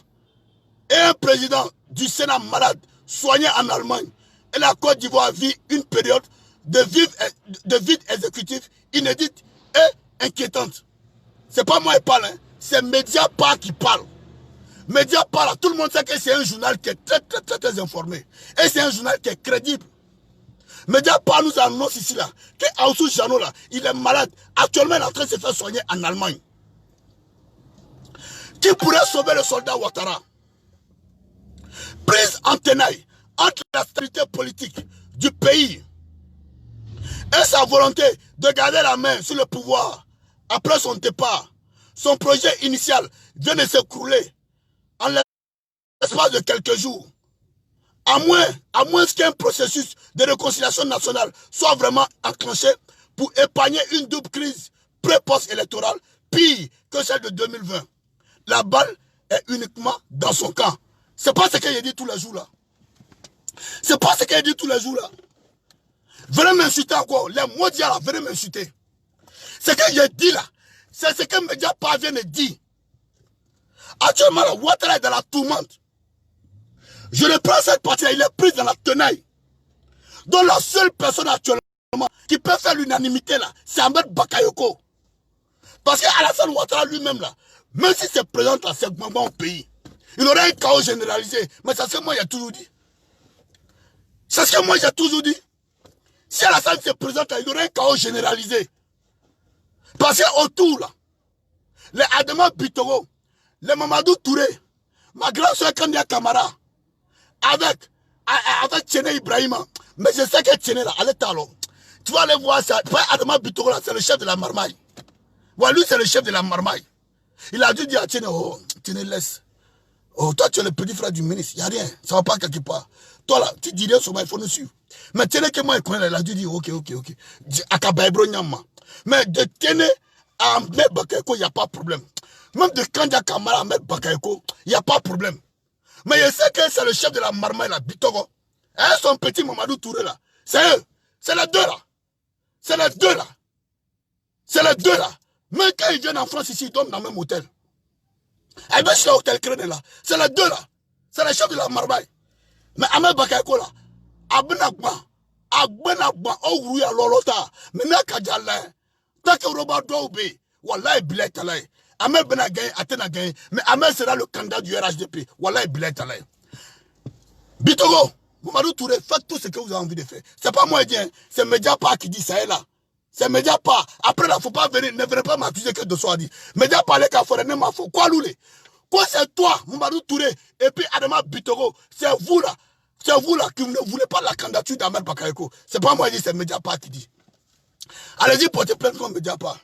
et un président du Sénat malade, soigné en Allemagne, et la Côte d'Ivoire vit une période de vide exécutif inédite et inquiétante. C'est pas moi qui parle, hein. C'est Mediapart qui parle. Mediapart, là, tout le monde sait que c'est un journal qui est très informé. Et c'est un journal qui est crédible. Mediapart nous annonce ici là que Aoussou Jano là, il est malade. Actuellement, il est en train de se faire soigner en Allemagne. Qui pourrait sauver le soldat Ouattara? Prise en tenaille entre la stabilité politique du pays et sa volonté de garder la main sur le pouvoir après son départ. Son projet initial vient de s'écrouler en l'espace de quelques jours. À moins qu'un processus de réconciliation nationale soit vraiment enclenché pour épargner une double crise pré-post-électorale pire que celle de 2020. La balle est uniquement dans son camp. C'est pas ce qu'il dit tous les jours là. C'est pas ce qu'il dit tous les jours là. Venez m'insulter encore. Les maudits là, venez m'insulter. Ce que j'ai dit là, c'est ce que Mediapart vient de dire. Actuellement, là, Ouattara est dans la tourmente. Je reprends cette partie-là, il est pris dans la tenaille. Donc la seule personne actuellement qui peut faire l'unanimité là, c'est Ahmed Bakayoko. Parce qu'Alassane Ouattara lui-même là, même si c'est présent à ce moment au pays, il aurait un chaos généralisé. Mais c'est ce que moi j'ai toujours dit. C'est ce que moi j'ai toujours dit. Si Alassane se présente là, il aurait un chaos généralisé. Parce qu'autour là, les Adama Bitoro, les Mamadou Touré, ma grande soeur Kandia Kamara, avec Tchéné Ibrahima. Mais je sais que Tchéné là, allez talon. Tu vas aller voir ça. Adama Bitoro là, c'est le chef de la marmaille. Ouais, lui c'est le chef de la marmaille. Il a dû dire à Tchéné, oh, Tchéné laisse. Oh, toi tu es le petit frère du ministre, il n'y a rien, ça va pas quelque part. Toi là, tu dis rien sur moi, il faut nous suivre. Mais Tchéné que moi il connaît, il a dû dire ok. Akabaibro Nyama. Mais de Tchéné à Ahmed Bakayoko, il n'y a pas de problème. Même de Kandia Kamara à Ahmed Bakayoko, il n'y a pas de problème. Mais je sais que c'est le chef de la marmaille là, Bitoro. Hein, son petit Mamadou Touré là. C'est eux. C'est les deux là. C'est les deux là. C'est les deux là. Même quand ils viennent en France ici, ils dorment dans le même hôtel. Eh bien, c'est l'hôtel Créné là. C'est les deux là. C'est le chef de la marmaille. Mais Ahmed Bakayoko là, Abenagba, Ourouya Lolota, Menaka Djalin, Take Roba Doube, Wallahi Bilay Talay. Ahmed Benagay, Atena Gay, mais Ahmed sera le candidat du RHDP. Wallahi Bilay Talay. Bitoro, Mamadou Touré, faites tout ce que vous avez envie de faire. C'est pas moi, c'est Mediapart qui dit ça est là. C'est Mediapart. Après là, faut pas venir, ne venez pas m'accuser que de soi dit. Mediapart, les cas forêts, ne m'a fait quoi loulé. Quoi c'est toi, Mamadou Touré, et puis Adama Bitoro, c'est vous là. C'est vous là qui ne voulez pas la candidature d'Ahmed Bakayoko. C'est pas moi qui dis, c'est Mediapart qui dit. Allez-y, portez plainte contre Mediapart.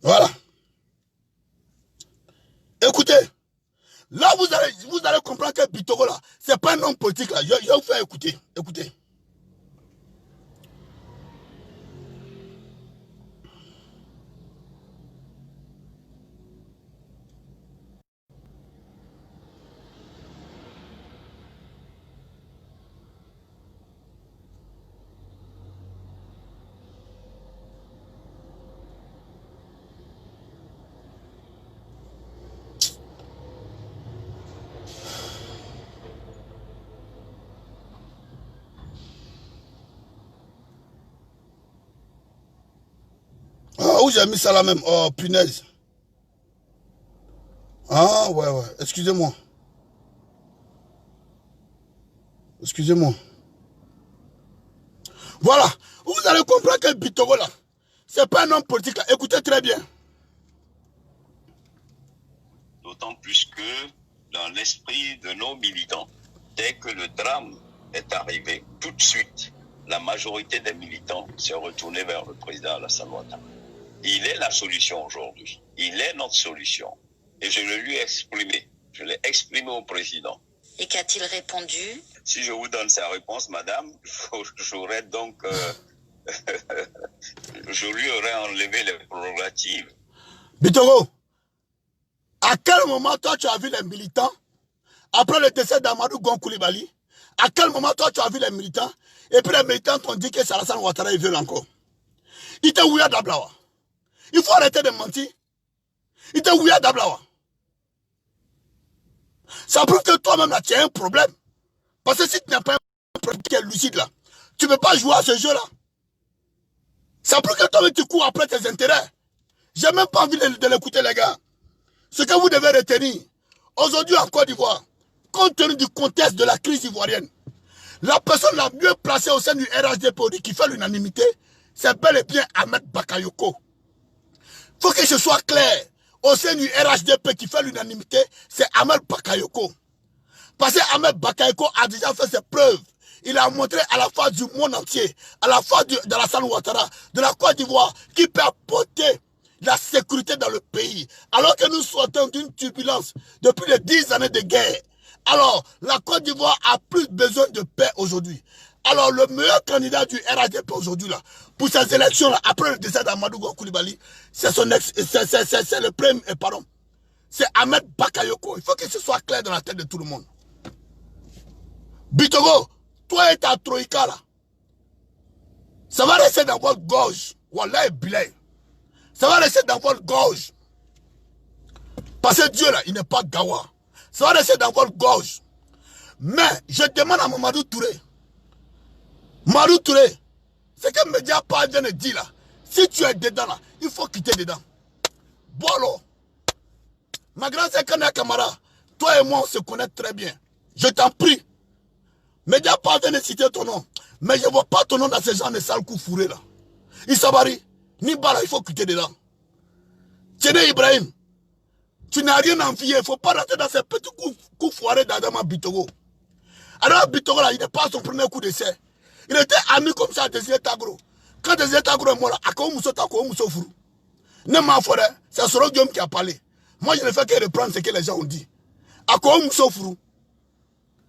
Voilà. Écoutez, là vous allez comprendre que Bitoro là, c'est pas un homme politique là. Je vais vous faire écouter. Écoutez. Ah, où j'ai mis ça là même? Oh, punaise. Ah, ouais. Excusez-moi. Voilà. Vous allez comprendre que Bitoro là, c'est pas un homme politique là. Écoutez très bien. D'autant plus que dans l'esprit de nos militants, dès que le drame est arrivé, tout de suite, la majorité des militants s'est retournée vers le président Alassane Ouattara. Il est la solution aujourd'hui. Il est notre solution. Et je le lui ai exprimé. Je l'ai exprimé au président. Et qu'a-t-il répondu? Si je vous donne sa réponse, madame, j'aurais donc... je lui aurais enlevé les prérogatives. Bitoro, à quel moment toi tu as vu les militants, après le décès d'Amadou Gon Coulibaly, à quel moment toi tu as vu les militants, et puis les militants t'ont dit que c'est Alassane Ouattara, ils veulent encore. Il te ouïa d'Ablawa. Il faut arrêter de mentir. Il te ouïa d'Ablawa. Ça prouve que toi-même là, tu as un problème. Parce que si tu n'as pas un problème qui est lucide là, tu ne peux pas jouer à ce jeu là. Ça prouve que toi-même tu cours après tes intérêts. J'ai même pas envie de l'écouter les gars. Ce que vous devez retenir, aujourd'hui en Côte d'Ivoire, compte tenu du contexte de la crise ivoirienne, la personne la mieux placée au sein du RHDP qui fait l'unanimité, c'est bel et bien Ahmed Bakayoko. Il faut que ce soit clair. Au sein du RHDP qui fait l'unanimité, c'est Ahmed Bakayoko. Parce que Ahmed Bakayoko a déjà fait ses preuves. Il a montré à la face du monde entier, à la face d'Alassane Ouattara, de la Côte d'Ivoire, qui peut apporter la sécurité dans le pays. Alors que nous sortons d'une turbulence depuis les 10 années de guerre. Alors, la Côte d'Ivoire a plus besoin de paix aujourd'hui. Alors, le meilleur candidat du RHDP aujourd'hui, là, pour ces élections-là, après le décès d'Amadou Gon Coulibaly, c'est le premier, pardon, c'est Ahmed Bakayoko. Il faut que ce soit clair dans la tête de tout le monde. Bitoro, toi et ta troïka, là, ça va rester dans votre gorge. Wallah bilay. Ça va rester dans votre gorge. Parce que Dieu, là, il n'est pas gawa. Ça va rester dans votre gorge. Mais, je demande à Mamadou Touré, Marou Touré, ce que Média pas vient de dire là, si tu es dedans là, il faut quitter dedans. Bon alors, ma grande sœur Kanda Kamara, toi et moi on se connaît très bien. Je t'en prie. Média pas vient de citer ton nom. Mais je ne vois pas ton nom dans ces gens de sales coups fourrés là. Isabari, ni Bala, il faut quitter dedans. Tchéné Ibrahim, tu n'as rien à envier. Il ne faut pas rentrer dans ces petits coups foirés d'Adama Bitogo. Alors Bitogo là, il n'est pas son premier coup d'essai. Il était ami comme ça à Désiré Tagro. Quand Désiré Tagro est mort là, à quoi Mousso Tako, Mousso Fourou. Ne m'en forêt, c'est Soro Guillaume qui a parlé. Moi je ne fais que reprendre ce que les gens ont dit. À quoi Mousso Fourou.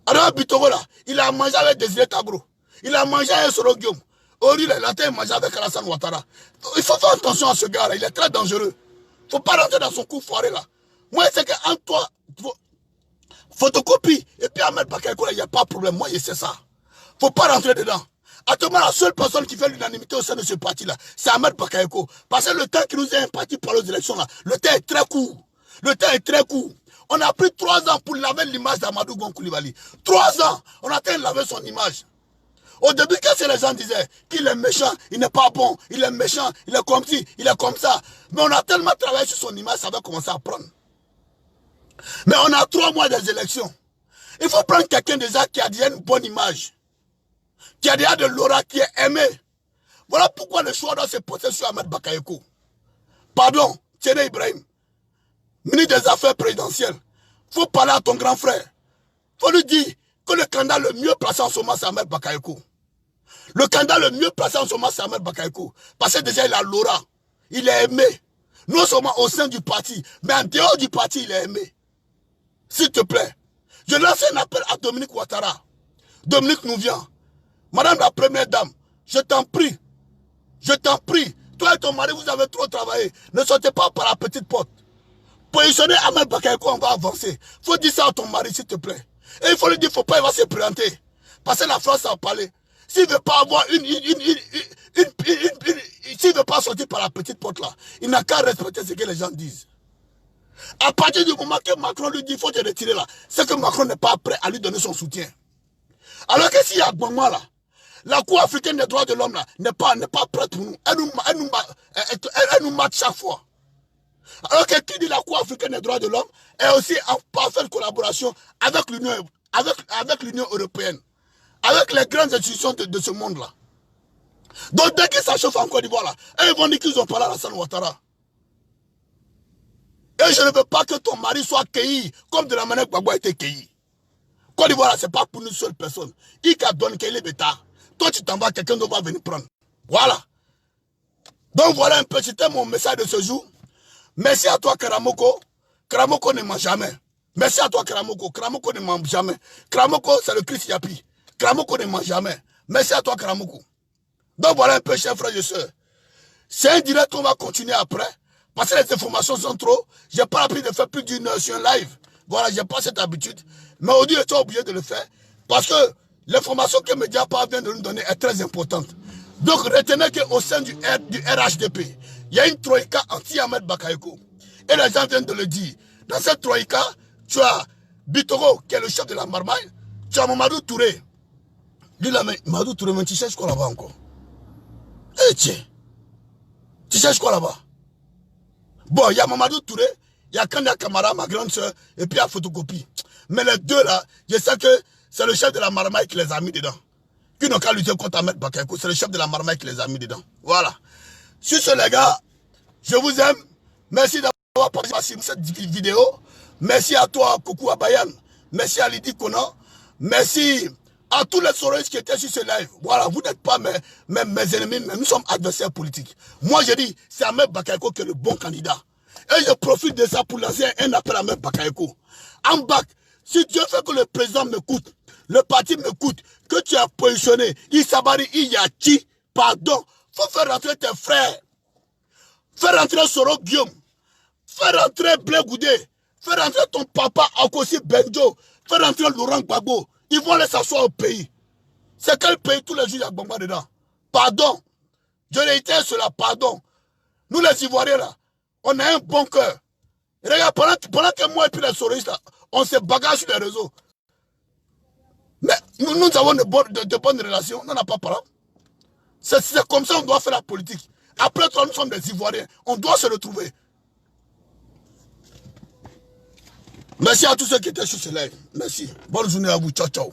Alors Bitogo là, il a mangé avec Désiré Tagro. Il a mangé avec Soro Guillaume. Ori là, il a mangé avec Alassane Ouattara. Il faut faire attention à ce gars là, il est très dangereux. Il ne faut pas rentrer dans son coup foiré là. Moi c'est qu'en toi, photocopie, et puis Ahmed Bakayoko là, il n'y a pas de problème. Moi je sais ça. Il ne faut pas rentrer dedans. Actuellement, la seule personne qui fait l'unanimité au sein de ce parti-là, c'est Ahmed Bakayoko. Parce que le temps qui nous est imparti par les élections, là, le temps est très court. Le temps est très court. On a pris 3 ans pour laver l'image d'Amadou Gon Coulibaly. 3 ans, on a train de laver son image. Au début, quand les gens disaient qu'il est méchant, il n'est pas bon, il est méchant, il est comme ci, il est comme ça. Mais on a tellement travaillé sur son image, ça va commencer à prendre. Mais on a 3 mois des élections. Il faut prendre quelqu'un déjà qui a déjà une bonne image. Qui a déjà de l'aura, qui est aimé. Voilà pourquoi le choix doit se porter sur Ahmed Bakayoko. Pardon, Tchéné Ibrahim, ministre des Affaires présidentielles. Il faut parler à ton grand frère. Il faut lui dire que le candidat le mieux placé en ce moment, c'est Ahmed Bakayoko. Le candidat le mieux placé en ce moment, c'est Ahmed Bakayoko. Parce que déjà, il a l'aura. Il est aimé. Non seulement au sein du parti, mais en dehors du parti, il est aimé. S'il te plaît, je lance un appel à Dominique Ouattara. Dominique nous vient. Madame la première dame, je t'en prie, toi et ton mari, vous avez trop travaillé. Ne sortez pas par la petite porte. Positionnez Ahmed Bakayoko, on va avancer. Il faut dire ça à ton mari, s'il te plaît. Et il faut lui dire, il ne faut pas, il va se présenter. Parce que la France a parlé. S'il ne veut pas avoir s'il ne veut pas sortir par la petite porte là, il n'a qu'à respecter ce que les gens disent. À partir du moment que Macron lui dit, il faut te retirer là, c'est que Macron n'est pas prêt à lui donner son soutien. Alors que s'il y a un moment là, la Cour africaine des droits de l'homme n'est pas prête pour nous. Elle nous mate chaque fois. Alors que qui dit la Cour africaine des droits de l'homme est aussi en parfaite collaboration avec l'Union européenne, avec les grandes institutions de ce monde-là. Donc dès que ça chauffe en Côte d'Ivoire, ils vont dire qu'ils ont parlé à Alassane Ouattara. Et je ne veux pas que ton mari soit cueilli comme de la manière que Gbagbo a été cueilli. Côte d'Ivoire, ce n'est pas pour une seule personne. Il a donné qu'il est bêta. Toi, tu t'en vas, quelqu'un d'autre va venir prendre. Voilà. Donc voilà un peu, c'était mon message de ce jour. Merci à toi, Karamoko. Karamoko ne ment jamais. Merci à toi, Karamoko. Karamoko ne ment jamais. Karamoko, c'est le Christ Yapi. Karamoko ne ment jamais. Merci à toi, Karamoko. Donc voilà un peu, chers frères et sœurs. C'est un direct qu'on va continuer après. Parce que les informations sont trop. Je n'ai pas appris de faire plus d'une heure sur un live. Voilà, je n'ai pas cette habitude. Mais aujourd'hui, je suis obligé de le faire. Parce que l'information que Mediapart vient de nous donner est très importante. Donc retenez qu'au sein du RHDP, il y a une troïka anti-Ahmed Bakayoko. Et les gens viennent de le dire. Dans cette troïka, tu as Bitoro, qui est le chef de la marmaille. Tu as Mamadou Touré. Lui là, Mamadou Touré, mais tu cherches quoi là-bas encore? Eh tiens, tu cherches quoi là-bas? Bon, il y a Mamadou Touré, il y a Kanda Kamara, ma grande soeur, et puis il y a Photocopie. Mais les deux là, je sais que c'est le chef de la marmaille qui les a mis dedans. Qui n'ont qu'à lutter contre Ahmed Bakayoko, c'est le chef de la marmaille qui les a mis dedans. Voilà. Sur ce les gars, je vous aime. Merci d'avoir participé à cette vidéo. Merci à toi, Coucou Abayan. Merci à Lydie Conan. Merci à tous les soroistes qui étaient sur ce live. Voilà, vous n'êtes pas mes ennemis, mais nous sommes adversaires politiques. Moi, je dis, c'est Ahmed Bakayoko qui est le bon candidat. Et je profite de ça pour lancer un appel à Ahmed Bakayoko. En bac, si Dieu fait que le président m'écoute, le parti m'écoute, que tu as positionné, Isabari, Iyaki, pardon, faut faire rentrer tes frères. Faire rentrer Soro Guillaume. Faire rentrer Blé Goudé. Faire rentrer ton papa Akosi Benjo. Faire rentrer Laurent Gbagbo. Ils vont les s'asseoir au pays. C'est quel pays tous les jours il y a Gbagbo dedans? Pardon. Je réitère cela, pardon. Nous les Ivoiriens là, on a un bon cœur. Regarde, pendant que moi et puis les soristes là, on se bagarre sur les réseaux. Mais nous avons de bonnes relations, on n'en a pas parlé. C'est comme ça qu'on doit faire la politique. Après toi, nous sommes des Ivoiriens. On doit se retrouver. Merci à tous ceux qui étaient sur ce live. Merci. Bonne journée à vous. Ciao, ciao.